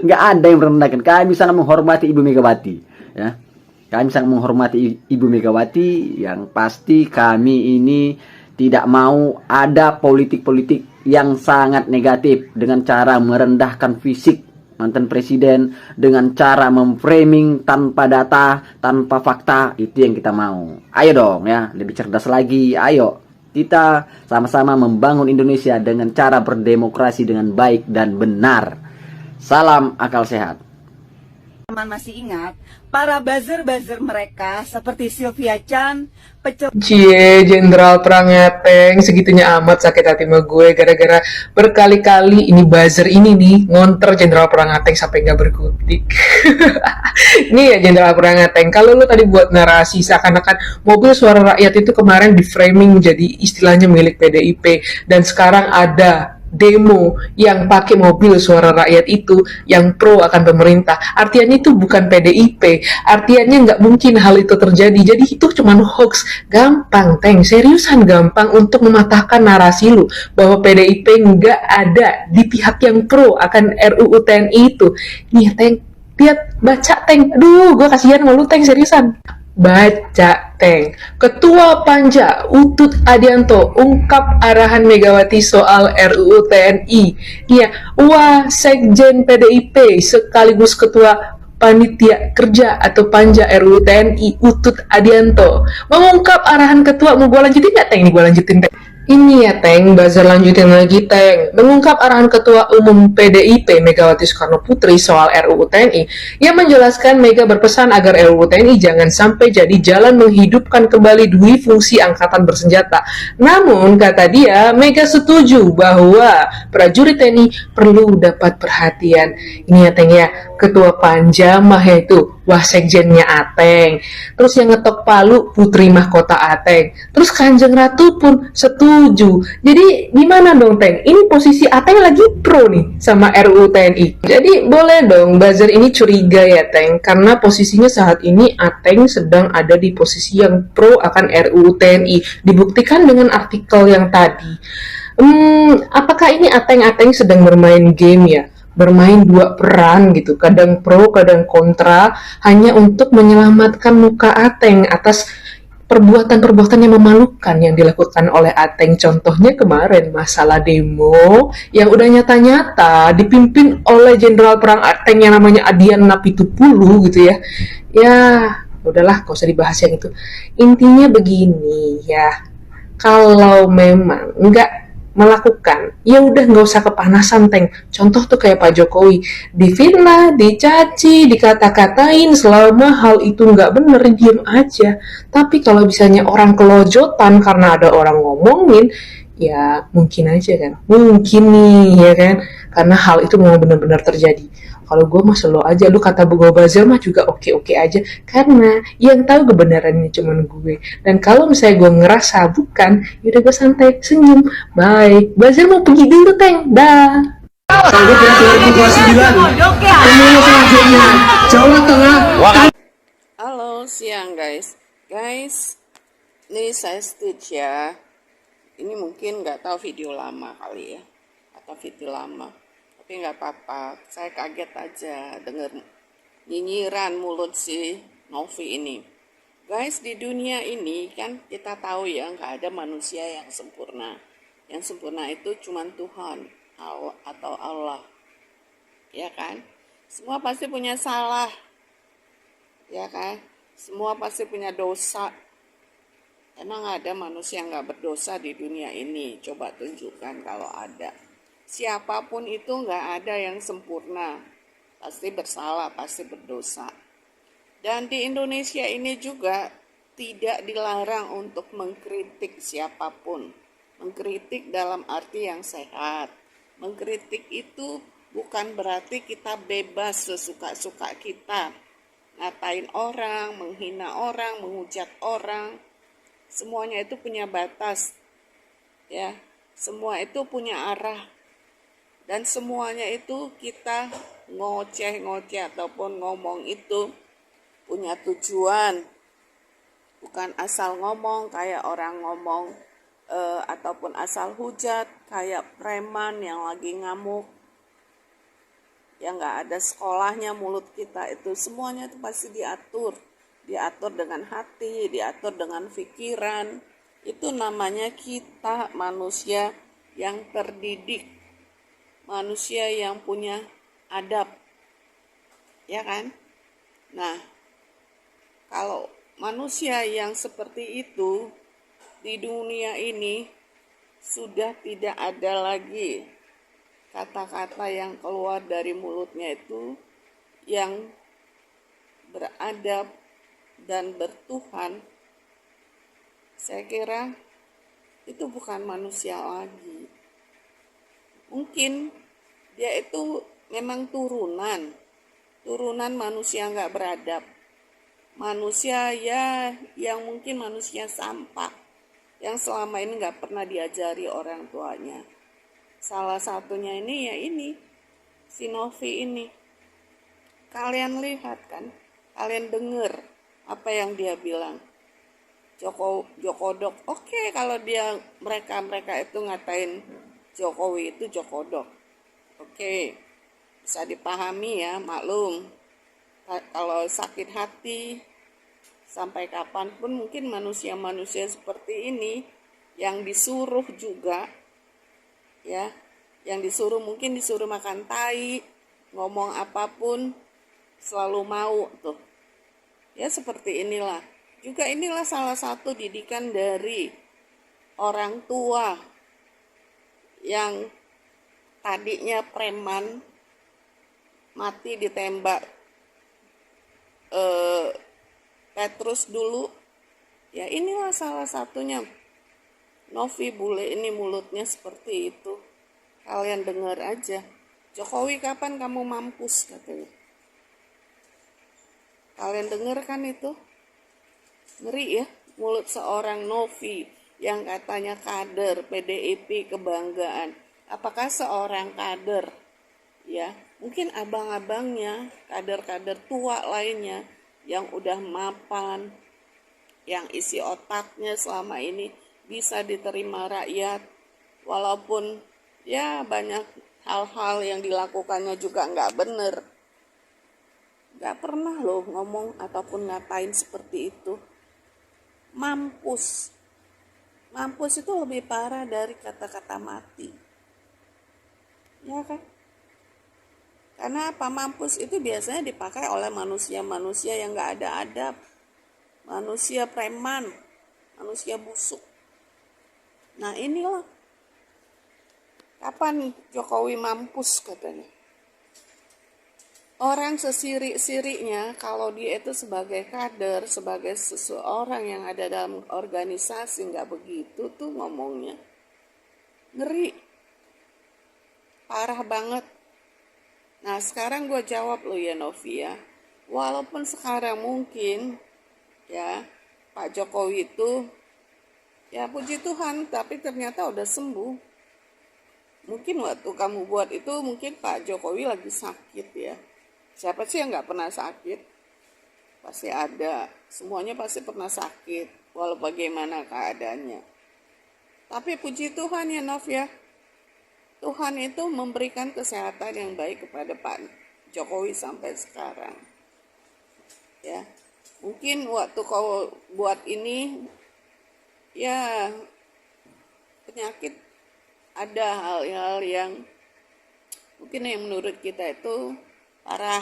Nggak ada yang merendahkan. Kami sangat menghormati Ibu Megawati ya. Kami sangat menghormati Ibu Megawati. Yang pasti kami ini tidak mau ada politik-politik yang sangat negatif dengan cara merendahkan fisik mantan presiden, dengan cara memframing tanpa data, tanpa fakta. Itu yang kita mau. Ayo dong ya, lebih cerdas lagi. Ayo kita sama-sama membangun Indonesia dengan cara berdemokrasi dengan baik dan benar. Salam akal sehat. Teman masih ingat para buzzer-buzzer mereka seperti Sylvia Chan, Cie, Jenderal Perang Ngeteng, segitunya amat sakit hati sama gue gara-gara berkali-kali ini buzzer ini nih ngonter Jenderal Perang Ngeteng sampai nggak berkutik. Ini ya Jenderal Perang Ngeteng, kalau lu tadi buat narasi seakan-akan mobil suara rakyat itu kemarin di framing menjadi istilahnya milik PDIP, dan sekarang ada demo yang pakai mobil suara rakyat itu yang pro akan pemerintah, artinya itu bukan PDIP, artinya nggak mungkin hal itu terjadi. Jadi itu cuma hoax. Gampang Teng, seriusan gampang untuk mematahkan narasi lu bahwa PDIP nggak ada di pihak yang pro akan RUU TNI itu. Nih Teng, lihat, baca Teng, aduh gue kasihan sama lu Teng, seriusan. Baca Teng, Ketua Panja Utut Adianto ungkap arahan Megawati soal RUU TNI. Iya, Sekjen PDIP sekaligus Ketua Panitia Kerja atau Panja RUU TNI Utut Adianto mengungkap arahan ketua. Mau gue lanjutin nggak Teng? Ini gue lanjutin Teng. Ini ya Teng, buzzer lanjutin lagi Teng. Mengungkap arahan Ketua Umum PDIP Megawati Soekarno Putri soal RUU TNI, yang menjelaskan Mega berpesan agar RUU TNI jangan sampai jadi jalan menghidupkan kembali dui fungsi angkatan bersenjata. Namun kata dia, Mega setuju bahwa prajurit TNI perlu dapat perhatian. Ini ya Teng ya, Ketua Panja mah itu Sekjennya Ateng, terus yang ngetok palu Putri Mahkota Ateng, terus Kanjeng Ratu pun setuju. Jadi gimana dong Teng? Ini posisi Ateng lagi pro nih sama RUU TNI. Jadi boleh dong buzzer ini curiga ya Teng, karena posisinya saat ini Ateng sedang ada di posisi yang pro akan RUU TNI. Dibuktikan dengan artikel yang tadi. Apakah ini Ateng sedang bermain game ya? Bermain dua peran gitu, kadang pro, kadang kontra, hanya untuk menyelamatkan muka Ateng atas perbuatan-perbuatan yang memalukan yang dilakukan oleh Ateng. Contohnya kemarin masalah demo yang udah nyata-nyata dipimpin oleh Jenderal Perang Ateng yang namanya Adian Napitupulu gitu ya. Ya, udahlah, gak usah dibahas yang itu. Intinya begini ya, kalau memang nggak melakukan, ya udah nggak usah kepanasan, Teng. Contoh tuh kayak Pak Jokowi, difitnah, dicaci, dikata-katain, selama hal itu nggak bener, diem aja. Tapi kalau misalnya orang kelojotan karena ada orang ngomongin, ya mungkin aja kan, mungkin nih ya kan, karena hal itu memang benar-benar terjadi. Kalau gue mah slow aja, lu kata gue Buzzer mah juga oke-oke aja, karena yang tahu kebenarannya cuman gue. Dan kalau misalnya gue ngerasa bukan, yaudah gue santai, senyum, baik. Buzzer mau pergi dulu, Teng, dah. Jawa Tengah. Halo, siang guys. Guys, ini saya Stitch ya. Ini mungkin nggak tahu video lama kali ya, atau video lama. Tapi nggak apa-apa, saya kaget aja denger nyinyiran mulut si Novi ini. Guys, di dunia ini kan kita tahu ya, nggak ada manusia yang sempurna. Yang sempurna itu cuma Tuhan atau Allah, ya kan? Semua pasti punya salah, ya kan? Semua pasti punya dosa. Emang ada manusia yang nggak berdosa di dunia ini? Coba tunjukkan kalau ada. Siapapun itu nggak ada yang sempurna, pasti bersalah, pasti berdosa. Dan di Indonesia ini juga tidak dilarang untuk mengkritik siapapun. Mengkritik dalam arti yang sehat. Mengkritik itu bukan berarti kita bebas sesuka-suka kita. Ngatain orang, menghina orang, menghujat orang. Semuanya itu punya batas. Ya, semua itu punya arah. Dan semuanya itu kita ngoceh-ngoceh ataupun ngomong itu punya tujuan. Bukan asal ngomong kayak orang ngomong ataupun asal hujat kayak preman yang lagi ngamuk. Yang nggak ada sekolahnya mulut kita itu. Semuanya itu pasti diatur. Diatur dengan hati, diatur dengan pikiran. Itu namanya kita manusia yang terdidik. Manusia yang punya adab, ya kan? Nah, kalau manusia yang seperti itu di dunia ini sudah tidak ada lagi kata-kata yang keluar dari mulutnya itu yang beradab dan bertuhan. Saya kira itu bukan manusia lagi. Mungkin dia itu memang turunan manusia nggak beradab, manusia ya yang mungkin manusia sampah yang selama ini nggak pernah diajari orang tuanya. Salah satunya ini ya ini si Novi ini. Kalian lihat kan, kalian dengar apa yang dia bilang. Jokodok, oke, kalau dia mereka itu ngatain Jokowi itu Jokodok. Oke, bisa dipahami ya, maklum. Kalau sakit hati, sampai kapanpun mungkin manusia-manusia seperti ini yang disuruh juga, ya, yang mungkin disuruh makan tai, ngomong apapun, selalu mau tuh. Ya seperti inilah. Juga inilah salah satu didikan dari orang tua yang tadinya preman mati ditembak Petrus dulu, ya inilah salah satunya. Novi bule ini mulutnya seperti itu, kalian dengar aja. Jokowi kapan kamu mampus katanya. Kalian dengar kan itu? Ngeri ya, mulut seorang Novi yang katanya kader PDIP kebanggaan. Apakah seorang kader, ya mungkin abang-abangnya, kader-kader tua lainnya yang udah mapan, yang isi otaknya selama ini bisa diterima rakyat, walaupun ya banyak hal-hal yang dilakukannya juga nggak bener. Nggak pernah loh ngomong ataupun ngatain seperti itu. mampus. Mampus itu lebih parah dari kata-kata mati. Ya kan? Karena apa? Mampus itu biasanya dipakai oleh manusia-manusia yang gak ada adab. Manusia preman, manusia busuk. Nah inilah. Kapan Jokowi mampus katanya? Orang sesirik-siriknya kalau dia itu sebagai kader, sebagai seseorang yang ada dalam organisasi nggak begitu tuh ngomongnya. Ngeri. Parah banget. Nah sekarang gue jawab lo ya Novi ya. Walaupun sekarang mungkin ya Pak Jokowi itu ya puji Tuhan tapi ternyata udah sembuh. Mungkin waktu kamu buat itu mungkin Pak Jokowi lagi sakit ya. Siapa sih yang nggak pernah sakit? Pasti ada. Semuanya pasti pernah sakit. Walau bagaimana keadaannya. Tapi puji Tuhan ya Nov ya. Tuhan itu memberikan kesehatan yang baik kepada Pak Jokowi sampai sekarang. Ya. Mungkin waktu kau buat ini ya penyakit ada hal-hal yang mungkin yang menurut kita itu parah.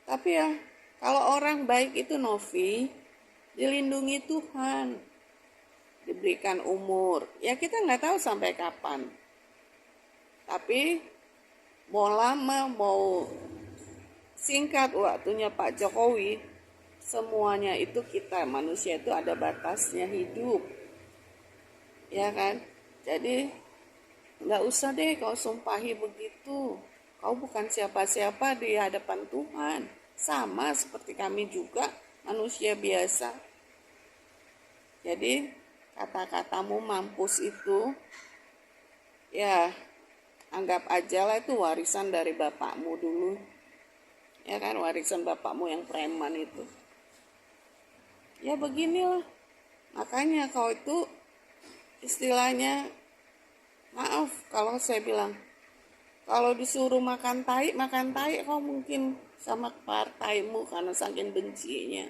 Tapi ya kalau orang baik itu Novi dilindungi Tuhan, diberikan umur. Ya kita nggak tahu sampai kapan. Tapi mau lama mau singkat waktunya Pak Jokowi, semuanya itu kita manusia itu ada batasnya hidup. Ya kan? Jadi nggak usah deh kau sumpahi begitu. Kau bukan siapa-siapa di hadapan Tuhan. Sama seperti kami juga manusia biasa. Jadi kata-katamu mampus itu ya anggap aja lah itu warisan dari bapakmu dulu. Ya kan, warisan bapakmu yang preman itu. Ya beginilah. Makanya kau itu istilahnya, maaf kalau saya bilang, kalau disuruh makan tai kau mungkin sama partaimu karena saking bencinya.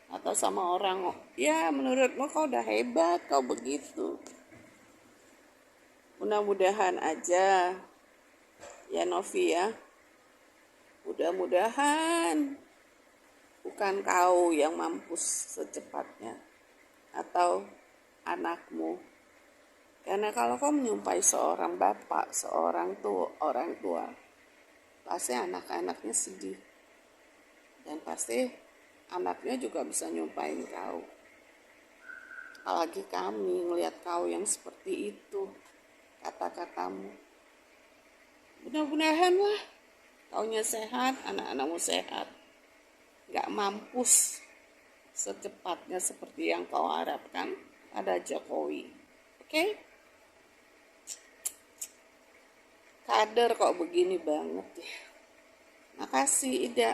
Atau sama orang, ya menurutmu kau udah hebat, kau begitu. Mudah-mudahan aja, ya Novi ya, mudah-mudahan bukan kau yang mampus secepatnya. Atau anakmu. Karena kalau kau menyumpai seorang bapak, seorang orang tua, pasti anak-anaknya sedih. Dan pasti anaknya juga bisa nyumpain kau. Apalagi kami ngelihat kau yang seperti itu, kata-katamu. Mudah-mudahan lah, kaunya sehat, anak-anakmu sehat. Gak mampus secepatnya seperti yang kau harapkan pada Jokowi. Oke? Kader kok begini banget ya. Makasih Ida.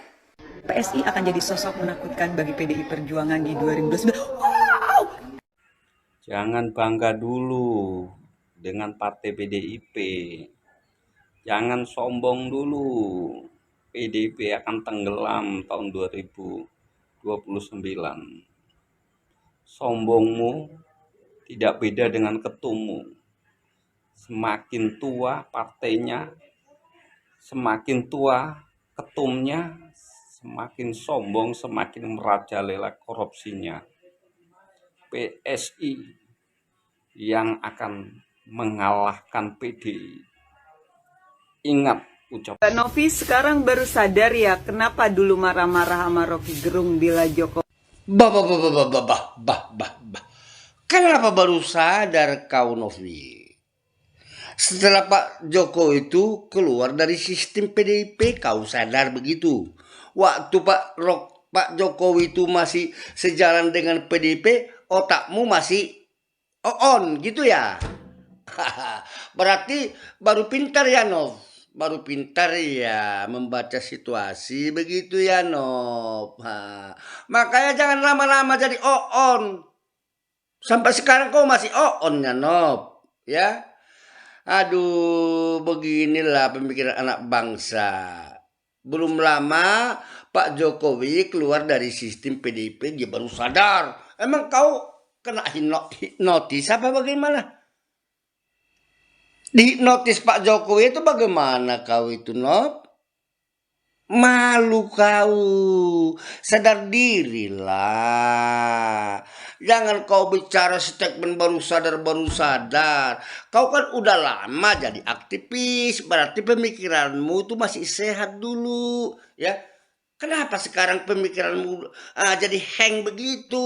PSI akan jadi sosok menakutkan bagi PDI Perjuangan di 2029. Wow! Jangan bangga dulu dengan partai PDIP. Jangan sombong dulu. PDIP akan tenggelam tahun 2029. Sombongmu tidak beda dengan ketummu. Semakin tua partainya, semakin tua ketumnya, semakin sombong, semakin merajalela korupsinya. PSI yang akan mengalahkan PDI. Ingat ucapan. Mbak Novi sekarang baru sadar ya kenapa dulu marah-marah sama Rocky Gerung bila Jokowi. Kenapa baru sadar kau Novi? Setelah Pak Jokowi itu keluar dari sistem PDIP, kau sadar begitu. Waktu Pak Jokowi itu masih sejalan dengan PDIP, otakmu masih on gitu ya. Berarti baru pintar ya Nov. Baru pintar ya membaca situasi begitu ya Nov. Makanya jangan lama-lama jadi on. Sampai sekarang kau masih on ya Nov. Ya. Aduh, beginilah pemikiran anak bangsa. Belum lama Pak Jokowi keluar dari sistem PDIP, dia baru sadar. Emang kau kena hipnotis apa bagaimana? Dihipnotis Pak Jokowi itu bagaimana kau itu, Nop? Malu kau, sadar dirilah. Jangan kau bicara statement baru sadar. Kau kan udah lama jadi aktivis, berarti pemikiranmu itu masih sehat dulu, ya. Kenapa sekarang pemikiranmu jadi hang begitu?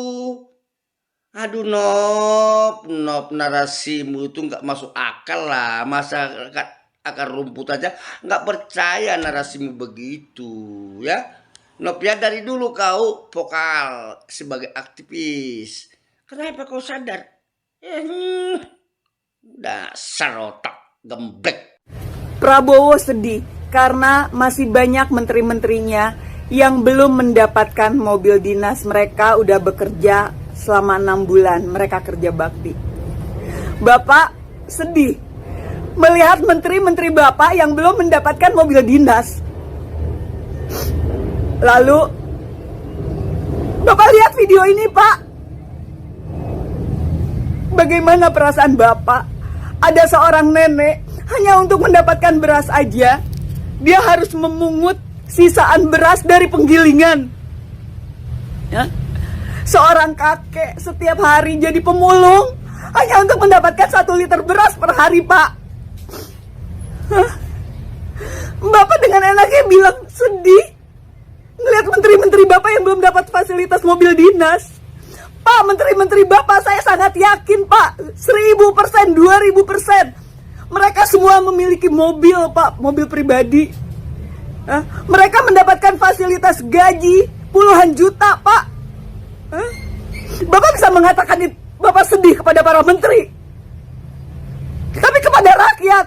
Aduh, Nop, narasimu itu nggak masuk akal lah. Masa akar rumput aja nggak percaya narasimu begitu, ya. Nop, ya dari dulu kau vokal sebagai aktivis. Kenapa kau sadar? Dasar otak gembek. Prabowo sedih karena masih banyak menteri-menterinya yang belum mendapatkan mobil dinas. Mereka udah bekerja selama 6 bulan, mereka kerja bakti. Bapak sedih melihat menteri-menteri Bapak yang belum mendapatkan mobil dinas. Lalu Bapak lihat video ini, Pak. Bagaimana perasaan Bapak? Ada seorang nenek hanya untuk mendapatkan beras aja, dia harus memungut sisaan beras dari penggilingan, ya? Seorang kakek setiap hari jadi pemulung hanya untuk mendapatkan 1 liter beras per hari, Pak. Hah? Bapak dengan enaknya bilang sedih ngeliat menteri-menteri Bapak yang belum dapat fasilitas mobil dinas. Pak, menteri-menteri Bapak saya sangat yakin, Pak, 1000%, 2000%. Mereka semua memiliki mobil, Pak, mobil pribadi. Hah? Mereka mendapatkan fasilitas gaji puluhan juta, Pak. Hah? Bapak bisa mengatakan Bapak sedih kepada para menteri, tapi kepada rakyat.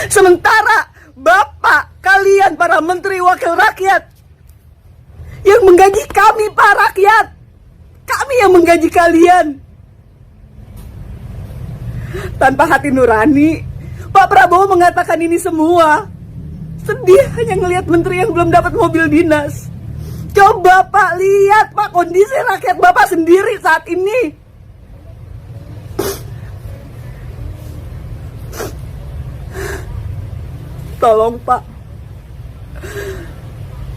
Sementara Bapak, kalian para menteri wakil rakyat yang menggaji kami, Pak, rakyat. Kami yang menggaji kalian. Tanpa hati nurani, Pak Prabowo mengatakan ini semua. Sedih hanya ngelihat menteri yang belum dapat mobil dinas. Coba Pak lihat, Pak, kondisi rakyat Bapak sendiri saat ini. Tolong, Pak,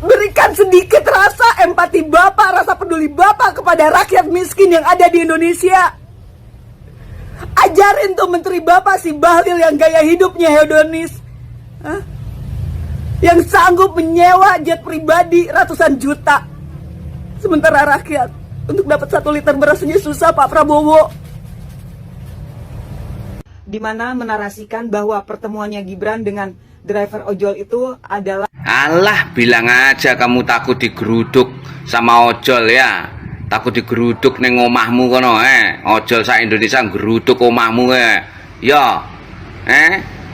berikan sedikit rasa empati Bapak, rasa peduli Bapak kepada rakyat miskin yang ada di Indonesia. Ajarin tuh menteri Bapak si Bahlil yang gaya hidupnya hedonis, yang sanggup menyewa jet pribadi ratusan juta. Sementara rakyat untuk dapat 1 liter beras aja susah, Pak Prabowo. Di mana menarasikan bahwa pertemuannya Gibran dengan driver ojol itu adalah... Alah, bilang aja kamu takut digeruduk sama ojol, ya. Takut digeruduk neng omahmu kono, ojol sa Indonesia geruduk omahmu, ya.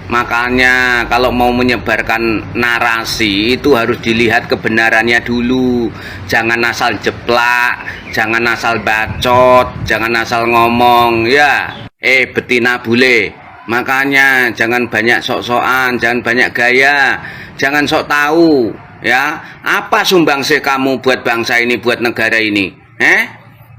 Makanya kalau mau menyebarkan narasi itu harus dilihat kebenarannya dulu. Jangan asal jeplak, jangan asal bacot, jangan asal ngomong, ya. Betina bule. Makanya jangan banyak sok-sokan, jangan banyak gaya, jangan sok tahu, ya. Apa sumbangsih kamu buat bangsa ini, buat negara ini?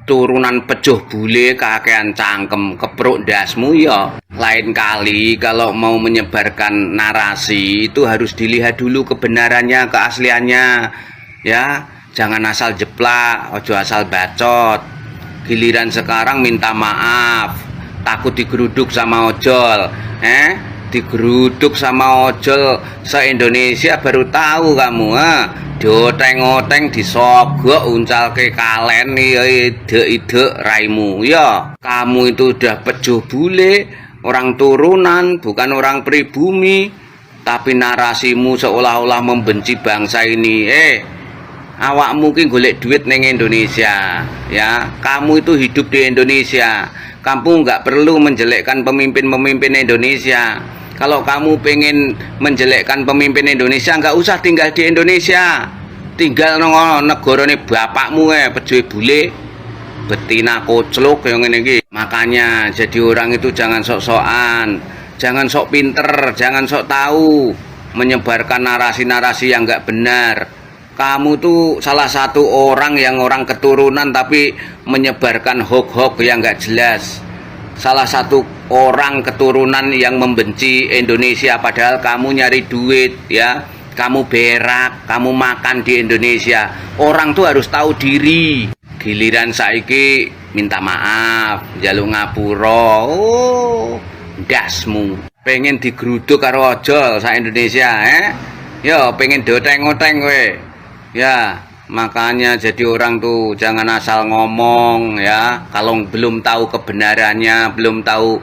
Turunan pejuh bule kakean cangkem kepruk dasmu, ya. Lain kali kalau mau menyebarkan narasi itu harus dilihat dulu kebenarannya, keasliannya, ya. Jangan asal jeplak, ojo asal bacot. Giliran sekarang minta maaf, takut digeruduk sama ojol, digeruduk sama ojol se-Indonesia baru tahu kamu, dioteng-oteng, disogok, uncal ke kalen, ide-ide raimu, ya. Kamu itu udah pejuh bule, orang turunan, bukan orang pribumi, tapi narasimu seolah-olah membenci bangsa ini. Awak mungkin golek duit neng Indonesia, ya. Kamu itu hidup di Indonesia. Kamu nggak perlu menjelekkan pemimpin-pemimpin Indonesia. Kalau kamu pengen menjelekkan pemimpin Indonesia, nggak usah tinggal di Indonesia. Tinggal nang negarane bapakmu, pejuwe bule, betina koclok yang ini. Makanya jadi orang itu jangan sok-sokan, jangan sok pinter, jangan sok tahu, menyebarkan narasi-narasi yang nggak benar. Kamu tuh salah satu orang yang orang keturunan tapi menyebarkan hoax-hoax yang nggak jelas. Salah satu orang keturunan yang membenci Indonesia, padahal kamu nyari duit ya. Kamu berak, kamu makan di Indonesia. Orang tuh harus tahu diri. Giliran saiki minta maaf, njaluk ngapura. Oh, dasmu. Pengen digeruduk karo ojol sa Indonesia, Yo, pengen doteng-oteng kowe. Ya, makanya jadi orang tuh jangan asal ngomong ya. Kalau belum tahu kebenarannya, belum tahu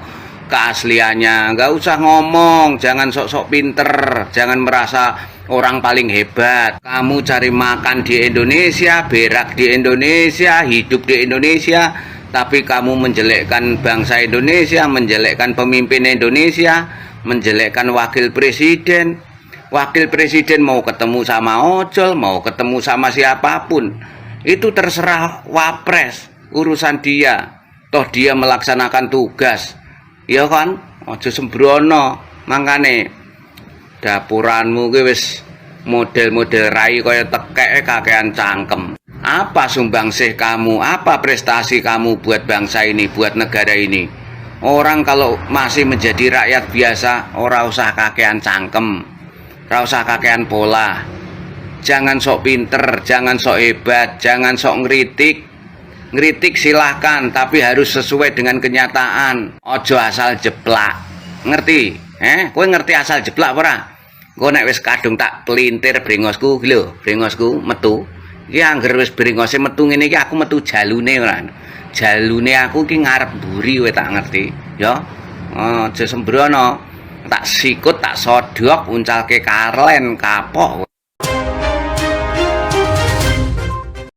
keasliannya, nggak usah ngomong. Jangan sok-sok pinter, jangan merasa orang paling hebat. Kamu cari makan di Indonesia, berak di Indonesia, hidup di Indonesia, tapi kamu menjelekkan bangsa Indonesia, menjelekkan pemimpin Indonesia, menjelekkan wakil presiden. Wakil presiden mau ketemu sama ojol, mau ketemu sama siapapun, itu terserah wapres, urusan dia. Toh dia melaksanakan tugas, ya kan? Ojo sembrono. Mangkane dapuranmu ki wis model-model rai kaya tekek kakean cangkem. Apa sumbangsih kamu, apa prestasi kamu buat bangsa ini, buat negara ini? Orang kalau masih menjadi rakyat biasa, ora usah kakean cangkem, ora usah kakean pola. Jangan sok pinter, jangan sok hebat, jangan sok ngritik. Ngritik silahkan, tapi harus sesuai dengan kenyataan. Ojo asal jeplak. Ngerti? Kowe ngerti asal jeplak ora? Engko nek wis kadung tak pelintir brengosku lho, brengosku metu. Iki angger wis brengose metu ngene iki aku metu jalune ora. Jalune aku ki ngarep mburi kowe tak ngerti, ya. Aja sembrono. Tak sikut, tak sodok, uncalke karlen kapok.